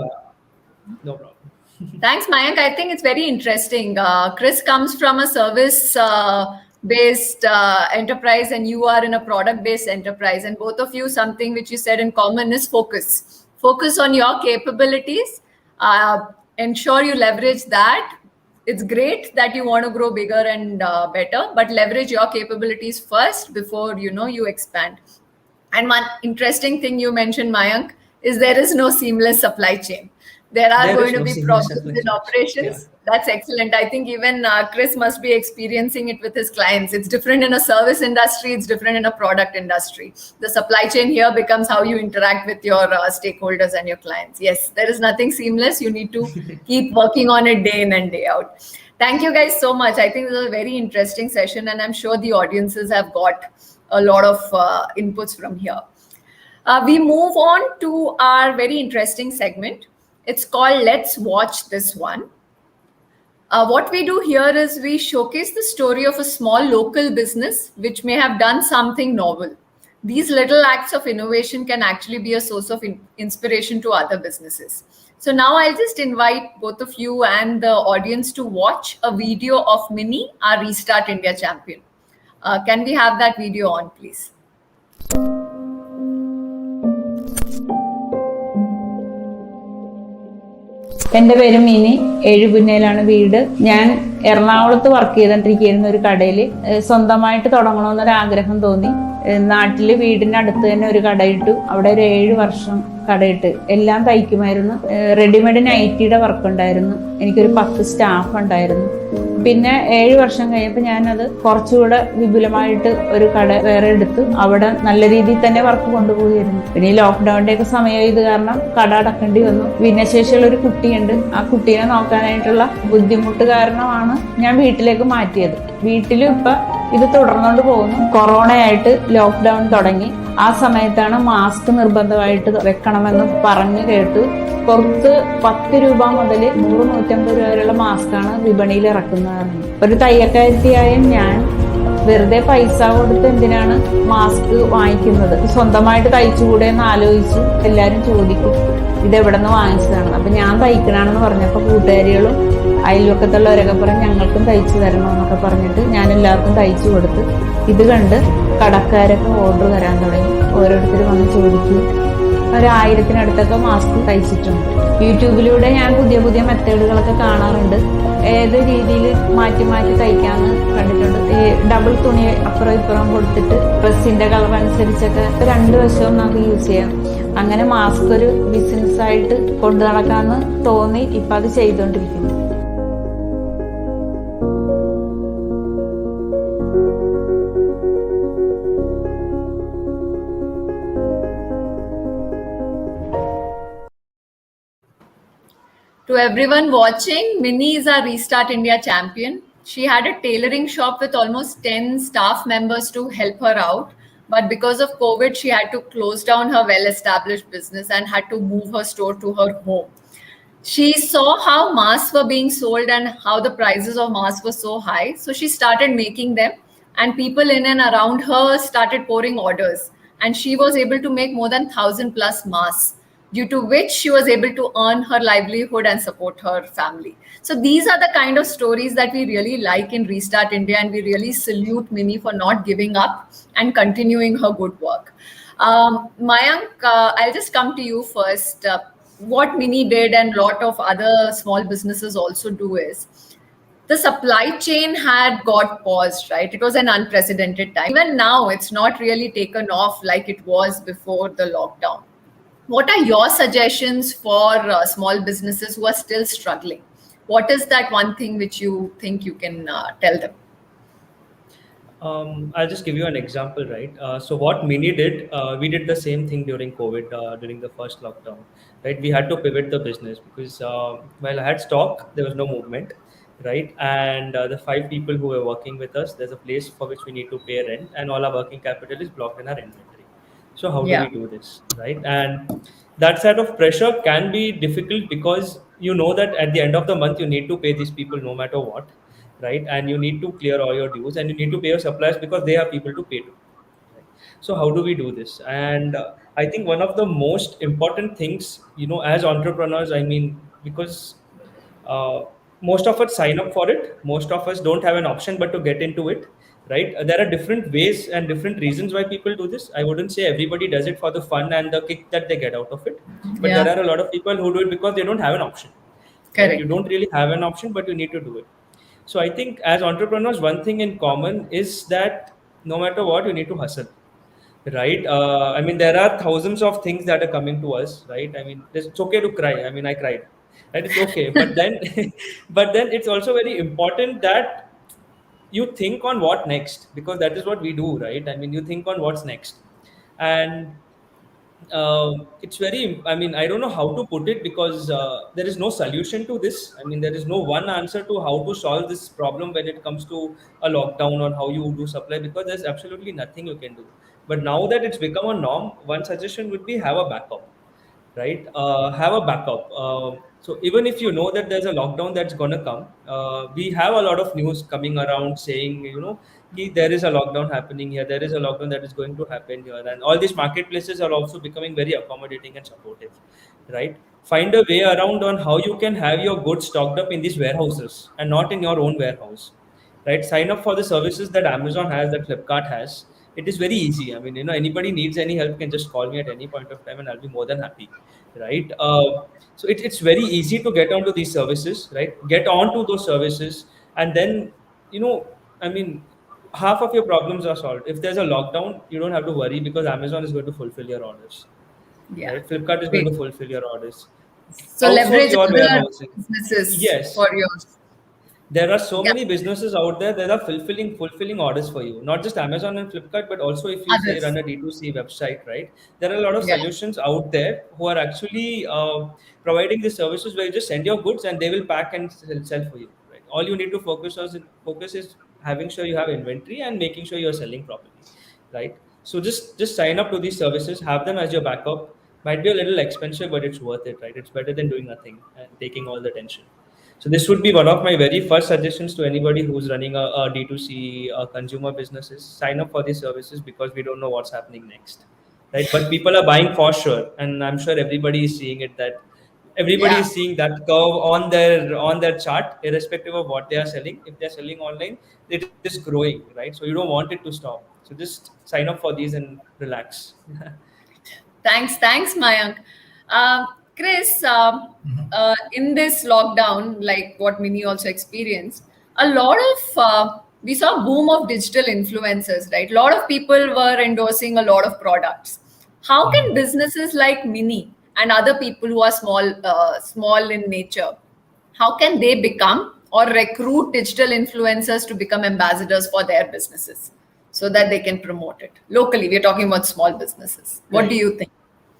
C: no problem.
B: Thanks, Mayank. I think it's very interesting. Chris comes from a service based enterprise, and you are in a product based enterprise. And both of you, something which you said in common is focus. Focus on your capabilities. Ensure you leverage that. It's great that you want to grow bigger and better, but leverage your capabilities first before you expand. And one interesting thing you mentioned, Mayank, is there is no seamless supply chain. There are going to be problems in operations. Yeah. That's excellent. I think even Chris must be experiencing it with his clients. It's different in a service industry. It's different in a product industry. The supply chain here becomes how you interact with your stakeholders and your clients. Yes, there is nothing seamless. You need to keep working on it day in and day out. Thank you guys so much. I think this is a very interesting session, and I'm sure the audiences have got a lot of inputs from here. We move on to our very interesting segment. It's called Let's Watch This One. What we do here is we showcase the story of a small local business which may have done something novel. These little acts of innovation can actually be a source of inspiration to other businesses. So now I'll just invite both of you and the audience to watch a video of Mini, our Restart India champion. Can we have that video on, please?
E: എൻ്റെ പേര് mini, ഏഴുപുന്നയിലാണ് വീട്. ഞാൻ എറണാകുളത്ത് work ചെയ്തുകൊണ്ടിരിക്കുന്ന ഒരു കടയിൽ സ്വന്തമായിട്ട് തുടങ്ങണമെന്നൊരാഗ്രഹം തോന്നി. നാട്ടിൽ വീടിൻ്റെ അടുത്ത് തന്നെ ഒരു കടയിട്ടു. അവിടെ ഒരു 7 വർഷം കടയിട്ട് എല്ലാം തയ്ക്കുമായിരുന്നു. റെഡിമെയ്ഡ് നൈറ്റിയുടെ വർക്ക് ഉണ്ടായിരുന്നു. എനിക്കൊരു 10 സ്റ്റാഫ് ഉണ്ടായിരുന്നു. പിന്നെ 7 വർഷം കഴിഞ്ഞപ്പോൾ ഞാനത് കുറച്ചുകൂടെ വിപുലമായിട്ട് ഒരു കട വേറെ എടുത്തു. അവിടെ നല്ല രീതിയിൽ തന്നെ വർക്ക് കൊണ്ടുപോയിരുന്നു. പിന്നെ ഈ ലോക്ക്ഡൌണിന്റെ ഒക്കെ സമയം ഇത് കാരണം കട അടക്കേണ്ടി വന്നു. ഭിന്നശേഷിയുള്ള ഒരു കുട്ടിയുണ്ട്. ആ കുട്ടീനെ നോക്കാനായിട്ടുള്ള ബുദ്ധിമുട്ട് കാരണമാണ് ഞാൻ വീട്ടിലേക്ക് മാറ്റിയത്. വീട്ടിലും ഇപ്പൊ ഇത് തുടർന്നുകൊണ്ട് പോകുന്നു. കൊറോണയായിട്ട് ലോക്ക്ഡൌൺ തുടങ്ങി. ആ സമയത്താണ് മാസ്ക് നിർബന്ധമായിട്ട് വെക്കണമെന്ന് പറഞ്ഞു കേട്ടു. പുറത്ത് 10 രൂപ മുതൽ 100-150 രൂപ വരെയുള്ള മാസ്കാണ് വിപണിയിൽ ഇറക്കുന്നത്. ഒരു തയ്യൽക്കാരിയായ ഞാൻ വെറുതെ പൈസ കൊടുത്ത് എന്തിനാണ് മാസ്ക് വാങ്ങിക്കുന്നത്? സ്വന്തമായിട്ട് തയ്ച്ചുകൂടെ എന്ന് ആലോചിച്ചു. എല്ലാരും ചോദിക്കും ഇതെവിടെ നിന്ന് വാങ്ങിച്ചതാണ്. അപ്പൊ ഞാൻ തയ്ക്കണമെന്ന് പറഞ്ഞപ്പോ കൂട്ടുകാരികളും അയൽവക്കത്തുള്ളവരൊക്കെ പറഞ്ഞ് ഞങ്ങൾക്കും തയ്ച്ചു തരണം എന്നൊക്കെ പറഞ്ഞിട്ട് ഞാൻ എല്ലാവർക്കും തയ്ച്ചു കൊടുത്ത്. ഇത് കണ്ട് കടക്കാരൊക്കെ ഓർഡർ തരാൻ തുടങ്ങി. ഓരോരുത്തർ വന്ന് ചോദിക്കും. 1000-നടുത്തൊക്കെ മാസ്ക് തയ്ച്ചിട്ടുണ്ട്. യൂട്യൂബിലൂടെ ഞാൻ പുതിയ പുതിയ മെത്തേഡുകളൊക്കെ കാണാറുണ്ട്. ഏത് രീതിയിൽ മാറ്റി മാറ്റി തയ്ക്കാന്ന് കണ്ടിട്ടുണ്ട്. ഡബിൾ തുണി അപ്പുറം ഇപ്പുറം കൊടുത്തിട്ട് ഡ്രസ്സിന്റെ കളർ അനുസരിച്ചൊക്കെ 2 വശവും നമുക്ക് യൂസ് ചെയ്യാം. അങ്ങനെ മാസ്ക് ഒരു ബിസിനസ്സായിട്ട് കൊണ്ടു നടക്കാന്ന് തോന്നി. ഇപ്പൊ അത് ചെയ്തുകൊണ്ടിരിക്കുന്നു.
B: To everyone watching, Mini is our Restart India champion. She had a tailoring shop with almost 10 staff members to help her out. But because of COVID, she had to close down her well-established business and had to move her store to her home. She saw how masks were being sold and how the prices of masks were so high. So she started making them, and people in and around her started pouring orders. And she was able to make more than 1,000+ masks. due to which she was able to earn her livelihood and support her family. So these are the kind of stories that we really like in Restart India, and we really salute Mini for not giving up and continuing her good work. Mayank, I'll just come to you first. What Mini did and a lot of other small businesses also do is, the supply chain had got paused, right? It was an unprecedented time. Even now, it's not really taken off like it was before the lockdown. What are your suggestions for small businesses who are still struggling? What is that one thing which you think you can tell them?
C: I'll just give you an example, right? So what Mini did, we did the same thing during COVID, during the first lockdown, right? We had to pivot the business because while I had stock, there was no movement, right? And the 5 people who were working with us, there's a place for which we need to pay rent, and all our working capital is blocked in our inventory. So how do we do this, right? And that side of pressure can be difficult because you know that at the end of the month you need to pay these people no matter what, right? And you need to clear all your dues, and you need to pay your suppliers because they have people to pay to. Right? So how do we do this? And I think one of the most important things, as entrepreneurs, I mean, because uh, most of us sign up for it, most of us don't have an option but to get into it, right? There are different ways and different reasons why people do this. I wouldn't say everybody does it for the fun and the kick that they get out of it, but there are a lot of people who do it because they don't have an option. Right?
B: Correct.
C: You don't really have an option, but you need to do it. So I think as entrepreneurs, one thing in common is that no matter what, you need to hustle, right? I mean, there are thousands of things that are coming to us, right? I mean, it's okay to cry. I mean, I cried, right? It's okay, but then, but then it's also very important that you think on what next, because that is what we do, right? I mean, you think on what's next, and it's very, I mean, I don't know how to put it because there is no solution to this. I mean, there is no one answer to how to solve this problem when it comes to a lockdown or how you do supply, because there's absolutely nothing you can do. But now that it's become a norm, one suggestion would be have a backup, right? Have a backup. So even if you know that there's a lockdown that's going to come, we have a lot of news coming around saying, there is a lockdown happening here, there is a lockdown that is going to happen here, and all these marketplaces are also becoming very accommodating and supportive, right? Find a way around on how you can have your goods stocked up in these warehouses and not in your own warehouse, right? Sign up for the services that Amazon has, that Flipkart has. It is very easy. I mean, anybody needs any help can just call me at any point of time and I'll be more than happy, right? So it's very easy to get onto these services, right? Get onto those services, and then, I mean, half of your problems are solved. If there's a lockdown, you don't have to worry because Amazon is going to fulfill your orders, right? Flipkart is going to fulfill your orders.
B: So
C: Outsource
B: leverage
C: your
B: other
C: warehousing.
B: businesses
C: Yes.
B: for yours.
C: There are so many businesses out there that are fulfilling orders for you, not just Amazon and Flipkart, but also if you say
B: Others.
C: run a D2C website, right? There are a lot of solutions out there who are actually providing these services where you just send your goods and they will pack and sell for you, right? All you need to focus is having sure you have inventory and making sure you're selling properly, right? So just sign up to these services, have them as your backup. Might be a little expensive, but it's worth it, right? It's better than doing nothing and taking all the tension. So this would be one of my very first suggestions to anybody who's running a D2C consumer businesses. Sign up for these services because we don't know what's happening next, right? But people are buying for sure, and I'm sure everybody is seeing it. That everybody is seeing that curve on their chart, irrespective of what they are selling. If they're selling online, it is growing, right? So you don't want it to stop. So just sign up for these and relax.
B: Thanks, Mayank. Chris, in this lockdown, like what Mini also experienced, a lot of we saw a boom of digital influencers, right? A lot of people were endorsing a lot of products. How can businesses like Mini and other people who are small in nature, how can they become or recruit digital influencers to become ambassadors for their businesses so that they can promote it locally? We're talking about small businesses. What do you think?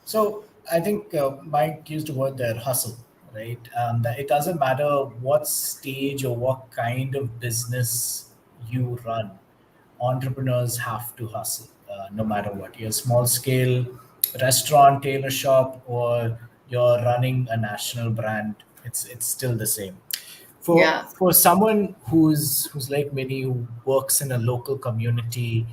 D: So I think Mike used the word there, hustle, right? That it doesn't matter what stage or what kind of business you run. Entrepreneurs have to hustle, no matter what. You're a small scale restaurant, tailor shop, or you're running a national brand. It's still the same. For someone who's like Mini, who works in a local community,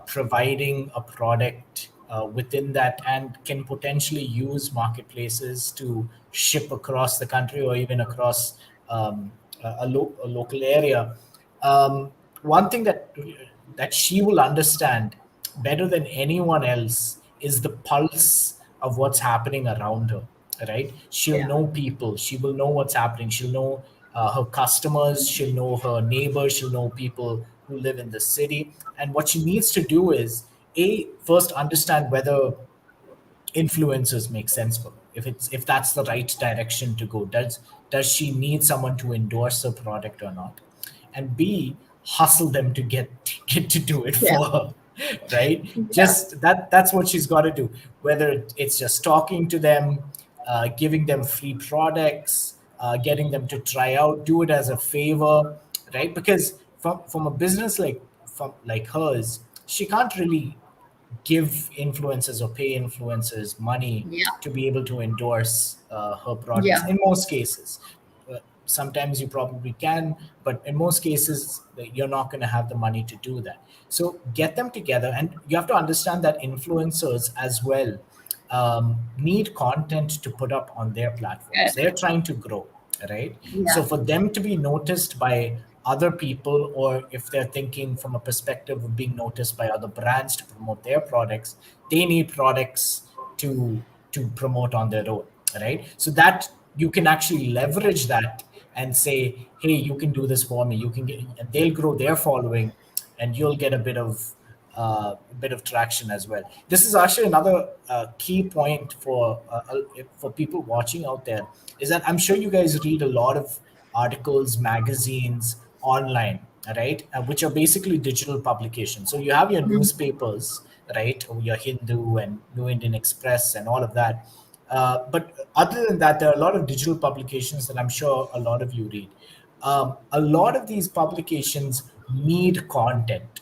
D: providing a product within that, and can potentially use marketplaces to ship across the country or even across a local area. One thing that she will understand better than anyone else is the pulse of what's happening around her, right? She'll
B: Yeah.
D: know people, she will know what's happening, she'll know her customers, she'll know her neighbors, she'll know people who live in the city. And what she needs to do is, first understand whether influencers make sense for her. If that's the right direction to go. Does she need someone to endorse her product or not? And B, hustle them to get to do it
B: Yeah.
D: for her. Right?
B: Yeah.
D: Just that's what she's got to do. Whether it's just talking to them, giving them free products, getting them to try out, do it as a favor, right? Because from a business like hers, she can't really give influencers or pay influencers money
B: Yeah.
D: to be able to endorse her products
B: Yeah.
D: in most cases. Sometimes you probably can, but in most cases you're not going to have the money to do that. So get them together, and you have to understand that influencers as well need content to put up on their platforms. They're
B: Correct.
D: trying to grow, right? So
B: Yeah.
D: for them to be noticed by other people, or if they're thinking from a perspective of being noticed by other brands to promote their products, they need products to promote on their own, right? So that you can actually leverage that and say, hey, you can do this for me, you can get, and they'll grow their following, and you'll get a bit of traction as well. This is actually another key point for people watching out there, is that I'm sure you guys read a lot of articles, magazines online, right? Which are basically digital publications. So you have your newspapers, right? Or your Hindu and New Indian Express and all of that. But other than that, there are a lot of digital publications that I'm sure a lot of you read. A lot of these publications need content.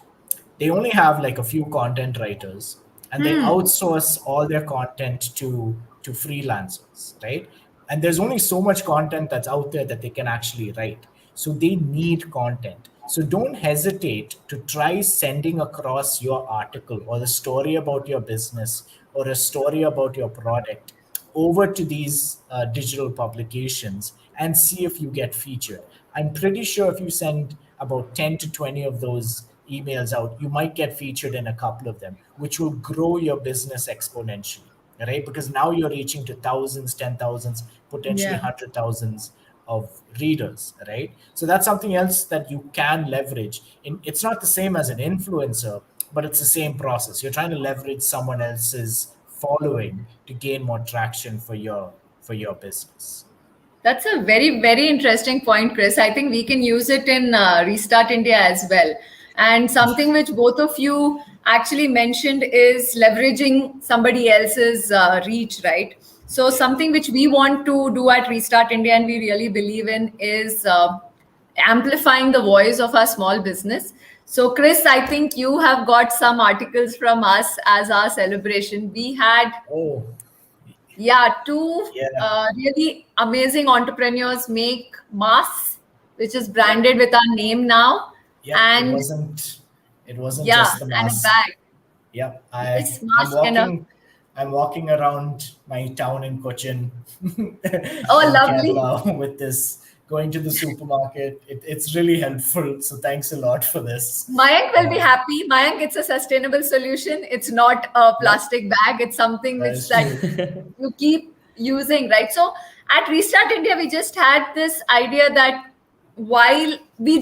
D: They only have like a few content writers, and they outsource all their content to freelancers, right? And there's only so much content that's out there that they can actually write, so they need content. So don't hesitate to try sending across your article or the story about your business or a story about your product over to these digital publications and see if you get featured. I'm pretty sure if you send about 10 to 20 of those emails out, you might get featured in a couple of them, which will grow your business exponentially, right? Because now you're reaching to thousands, 10,000s, potentially
B: Yeah.
D: 100,000s of readers, right? So that's something else that you can leverage. It's not the same as an influencer, but it's the same process. You're trying to leverage someone else's following to gain more traction for your business.
B: That's a very, very interesting point, Chris. I think we can use it in Restart India as well. And something which both of you actually mentioned is leveraging somebody else's reach, right? So, something which we want to do at Restart India and we really believe in is amplifying the voice of our small business. So, Chris, I think you have got some articles from us as our celebration. We had
D: Oh,
B: two
D: yeah.
B: really amazing entrepreneurs make masks, which is branded with our name now,
D: Yeah,
B: and
D: it wasn't
B: yeah,
D: just the
B: and a
D: mask.
B: bag.
D: Yeah,
B: Nice
D: I'm
B: mask and a
D: I'm walking around my town in Cochin
B: oh,
D: in
B: lovely.
D: Kerala with this, going to the supermarket. It's really helpful. So thanks a lot for this.
B: Mayank will be happy. Mayank, it's a sustainable solution. It's not a
D: Yeah,
B: plastic bag. It's something
D: that
B: which
D: is
B: that
D: true.
B: you keep using, right? So at Restart India, we just had this idea that while we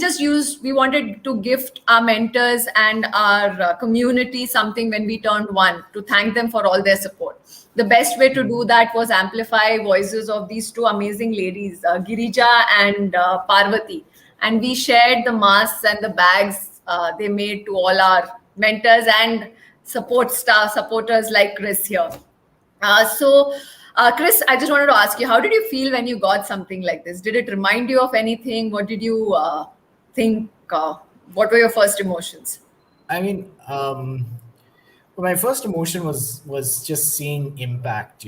B: wanted to gift our mentors and our community something when we turned one to thank them for all their support. The best way to do that was amplify voices of these two amazing ladies, Girija and Parvati. And we shared the masks and the bags they made to all our mentors and supporters like Chris here. Chris, I just wanted to ask you, how did you feel when you got something like this? Did it remind you of anything? What did you think? What were your first emotions?
D: I mean, my first emotion was just seeing impact.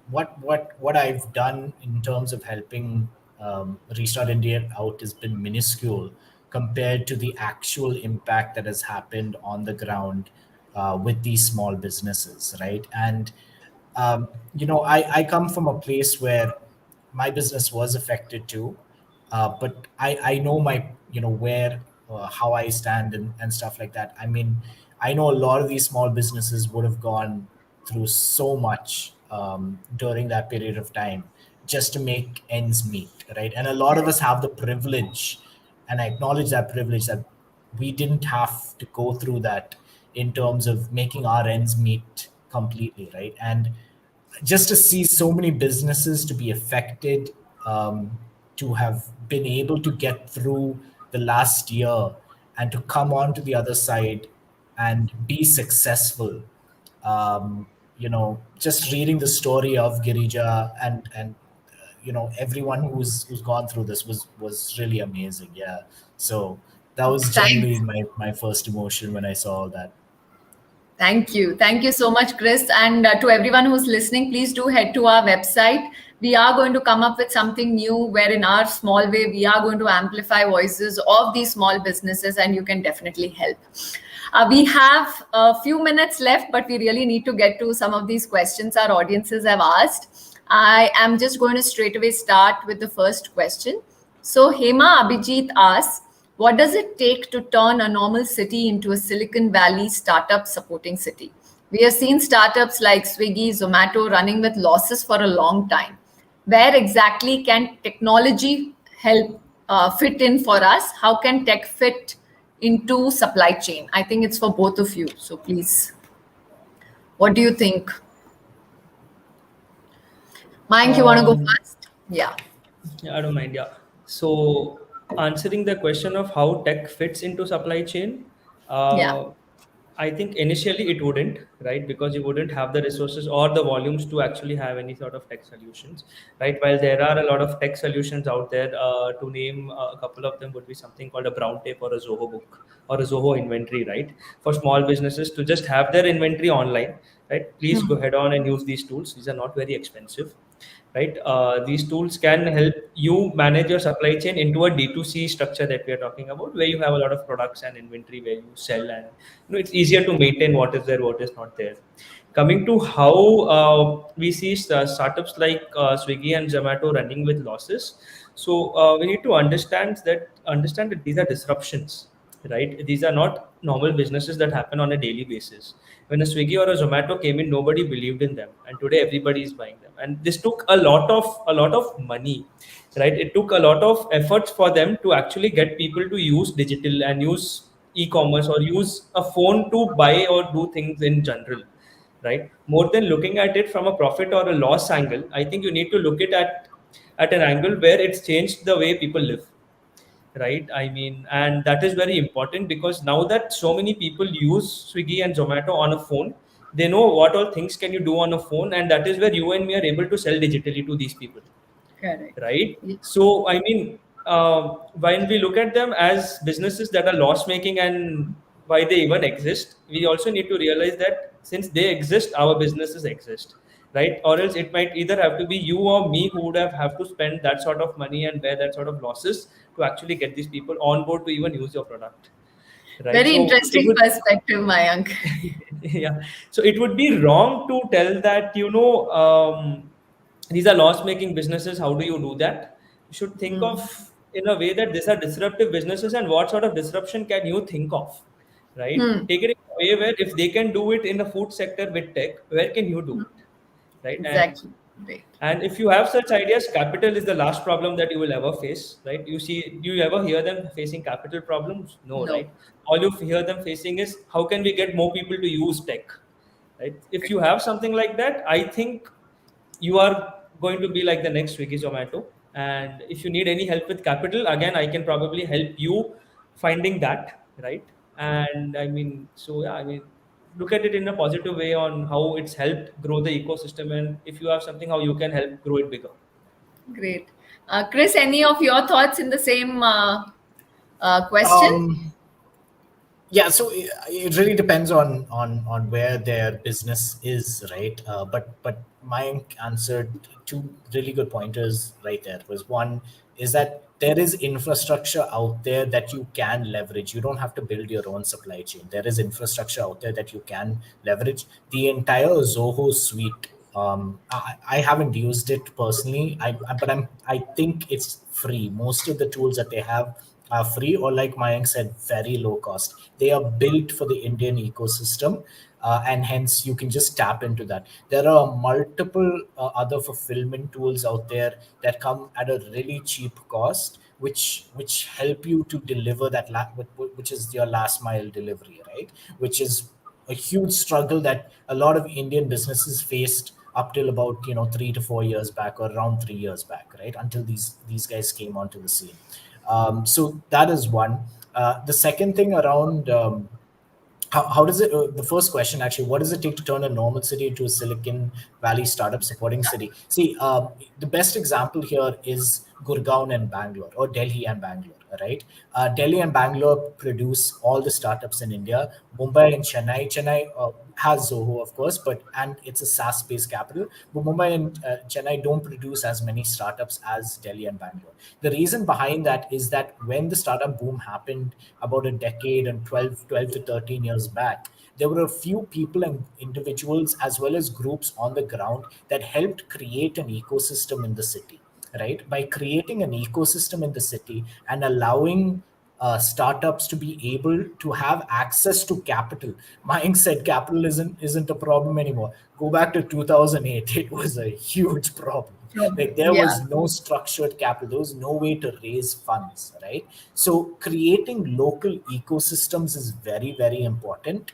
D: What I've done in terms of helping Restart India out has been minuscule compared to the actual impact that has happened on the ground with these small businesses, right? And I come from a place where my business was affected too, but I know my where how I stand and stuff like that. I mean, I know a lot of these small businesses would have gone through so much during that period of time just to make ends meet, right? And a lot of us have the privilege, and I acknowledge that privilege, that we didn't have to go through that in terms of making our ends meet completely, right? And just to see so many businesses to be affected, to have been able to get through the last year and to come on to the other side and be successful. Just reading the story of Girija and everyone who's gone through this was really amazing. Yeah. So that was generally
B: Thanks.
D: my first emotion when I saw all that.
B: Thank you. Thank you so much, Chris. And to everyone who's listening, please do head to our website. We are going to come up with something new where, in our small way, we are going to amplify voices of these small businesses, and you can definitely help. We have a few minutes left, but we really need to get to some of these questions our audiences have asked. I am just going to straight away start with the first question. So Hema Abhijit asks, what does it take to turn a normal city into a Silicon Valley startup supporting city? We have seen startups like Swiggy, Zomato running with losses for a long time. Where exactly can technology help fit in for us? How can tech fit into supply chain? I think it's for both of you. So please, what do you think? Mayank, you want to go first? Yeah.
C: Yeah, I don't mind. Yeah. So answering the question of how tech fits into supply chain,
B: Yeah.
C: I think initially it wouldn't, right? Because you wouldn't have the resources or the volumes to actually have any sort of tech solutions, right? While there are a lot of tech solutions out there, to name a couple of them would be something called a brown tape or a Zoho book or a Zoho inventory, right? For small businesses to just have their inventory online, right? Please go ahead on and use these tools. These are not very expensive, right? These tools can help you manage your supply chain into a D2C structure that we are talking about, where you have a lot of products and inventory where you sell, and it's easier to maintain what is there, what is not there. Coming to how we see startups like Swiggy and Zomato running with losses, so we need to understand that these are disruptions, right? These are not normal businesses that happen on a daily basis. When a Swiggy or a Zomato came in, nobody believed in them, and today everybody is buying them. And this took a lot of money, right? It took a lot of efforts for them to actually get people to use digital and use e-commerce or use a phone to buy or do things in general, right? More than looking at it from a profit or a loss angle, I think you need to look at an angle where it's changed the way people live, right? I mean, and that is very important, because now that so many people use Swiggy and Zomato on a phone, they know what all things can you do on a phone, and that is where you and me are able to sell digitally to these people,
B: Correct.
C: right?
B: Yeah.
C: So I mean, when we look at them as businesses that are loss making and why they even exist, we also need to realize that since they exist, our businesses exist, right? Or else it might either have to be you or me who would have to spend that sort of money and bear that sort of losses to actually get these people on board to even use your product, right?
B: Very
C: So it
B: interesting
C: would
B: perspective, Mayank.
C: yeah, so it would be wrong to tell that, these are loss making businesses, how do you do that? You should think of in a way that these are disruptive businesses, and what sort of disruption can you think of, right? Take it in a way where if they can do it in the food sector with tech, where can you do it, right?
B: Exactly. Right.
C: And if you have such ideas, capital is the last problem that you will ever face, right? Do you ever hear them facing capital problems? No,
B: No.
C: right? All you hear them facing is how can we get more people to use tech, right? If you have something like that, I think you are going to be like the next Swiggy, Zomato. And if you need any help with capital, again, I can probably help you finding that, right? And I mean, so yeah, I mean, look at it in a positive way on how it's helped grow the ecosystem, and if you have something, how you can help grow it bigger.
B: Great. Chris, any of your thoughts in the same question?
D: Yeah, so it really depends on where their business is, right? But Mayank answered two really good pointers right there. Was one is that there is infrastructure out there that you can leverage. You don't have to build your own supply chain. There is infrastructure out there that you can leverage. The entire Zoho suite. I haven't used it personally, but I think it's free. Most of the tools that they have are free, or like Mayank said, very low cost. They are built for the Indian ecosystem, and hence you can just tap into that. There are multiple other fulfillment tools out there that come at a really cheap cost, which help you to deliver that, which is your last mile delivery, right? Which is a huge struggle that a lot of Indian businesses faced up till about 3 to 4 years back, or around 3 years back, right? Until these guys came onto the scene. So that is one. The second thing around how does it the first question, actually, what does it take to turn a normal city into a Silicon Valley startup supporting city? See, the best example here is Gurgaon and Bangalore, or Delhi and Bangalore, right? Delhi and Bangalore produce all the startups in India. Mumbai and Chennai has Zoho, of course, and it's a SaaS based capital, but Mumbai and Chennai don't produce as many startups as Delhi and Bangalore. The reason behind that is that when the startup boom happened about a decade and 12 to 13 years back, there were a few people and individuals as well as groups on the ground that helped create an ecosystem in the city, right? By creating an ecosystem in the city and allowing startups to be able to have access to capital. Mayank said capital isn't a problem anymore. Go back to 2008, it was a huge problem. Like, there was no structured capital, there was no way to raise funds, right? So creating local ecosystems is very, very important.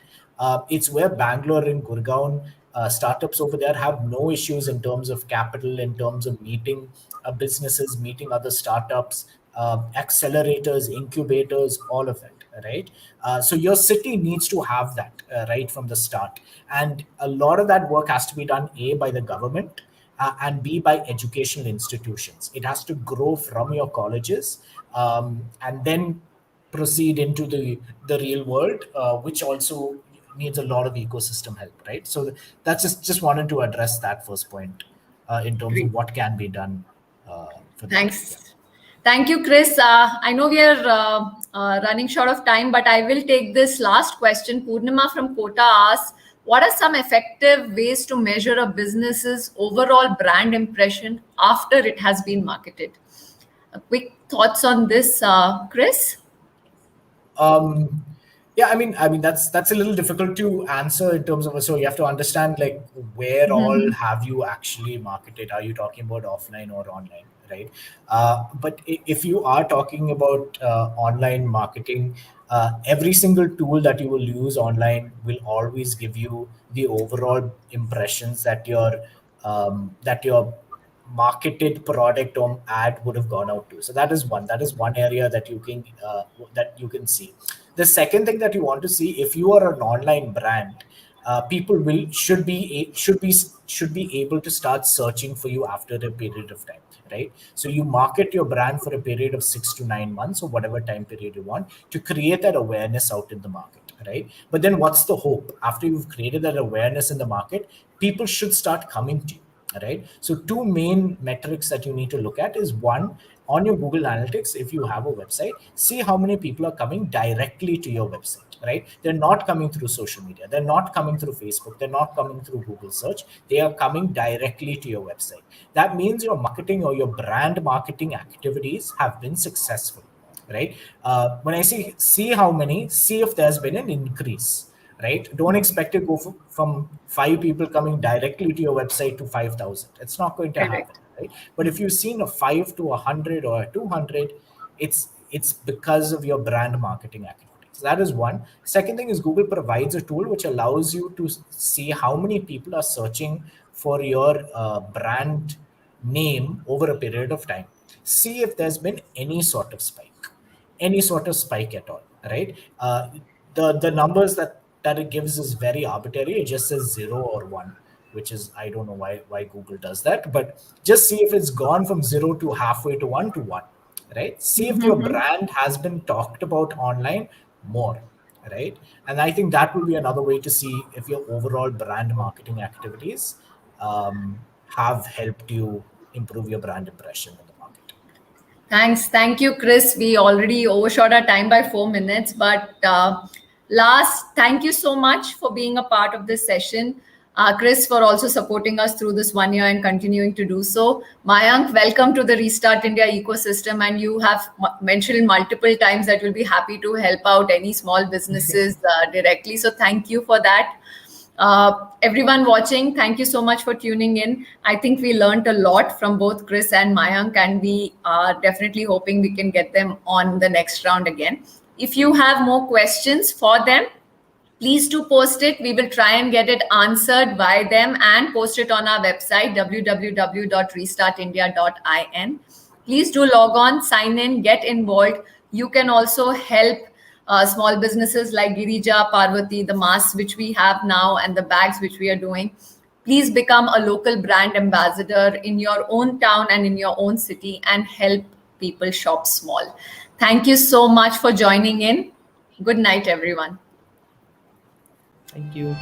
D: It's where Bangalore and Gurgaon startups over there have no issues in terms of capital, in terms of meeting businesses, meeting other startups, accelerators, incubators, all of it, right? So your city needs to have that right from the start. And a lot of that work has to be done, A, by the government, and B, by educational institutions. It has to grow from your colleges, and then proceed into the real world, which also needs a lot of ecosystem help, right? So that's just wanted to address that first point in terms of what can be done for that.
B: Thanks. Yeah. Thank you, Chris. I know we are running short of time, but I will take this last question. Purnima from Kota asks, what are some effective ways to measure a business's overall brand impression after it has been marketed? Quick thoughts on this, Chris?
D: Yeah, I mean that's a little difficult to answer in terms of, so you have to understand, like, where all have you actually marketed? Are you talking about offline or online, right? But if you are talking about online marketing, every single tool that you will use online will always give you the overall impressions that your marketed product or ad would have gone out to. So that is one area that you can see. The second thing that you want to see, if you are an online brand, people should be able to start searching for you after a period of time, right? So you market your brand for a period of 6 to 9 months, or whatever time period you want, to create that awareness out in the market, right? But then what's the hope? After you've created that awareness in the market, people should start coming to you, right? So two main metrics that you need to look at is, one, on your Google Analytics, if you have a website, see how many people are coming directly to your website, right? They're not coming through social media. They're not coming through Facebook. They're not coming through Google search. They are coming directly to your website. That means your marketing or your brand marketing activities have been successful, right? When I say see how many, see if there's been an increase, right? Don't expect to go from 5 people coming directly to your website to 5,000. It's not going to happen, right? But if you've seen a 5 to 100 or a 200, it's because of your brand marketing activities. That is one. Second thing is, Google provides a tool which allows you to see how many people are searching for your brand name over a period of time. See if there's been any sort of spike at all, right? The numbers that it gives is very arbitrary. It just says 0 or 1, which is, I don't know why Google does that, but just see if it's gone from 0 to halfway to 1 to 1, right? See if your brand has been talked about online more, right? And I think that will be another way to see if your overall brand marketing activities have helped you improve your brand impression in the market?
B: Thanks. Thank you, Chris. We already overshot our time by 4 minutes, but thank you so much for being a part of this session. Chris, for also supporting us through this 1 year and continuing to do so. Mayank, welcome to the Restart India ecosystem. And you have mentioned multiple times that you'll be happy to help out any small businesses directly. So thank you for that. Everyone watching, thank you so much for tuning in. I think we learned a lot from both Chris and Mayank, and we are definitely hoping we can get them on the next round again. If you have more questions for them, please do post it. We will try and get it answered by them and post it on our website, www.restartindia.in. Please do log on, sign in, get involved. You can also help small businesses like Girija, Parvati, the masks which we have now, and the bags which we are doing. Please become a local brand ambassador in your own town and in your own city and help people shop small. Thank you so much for joining in. Good night, everyone.
C: Thank you.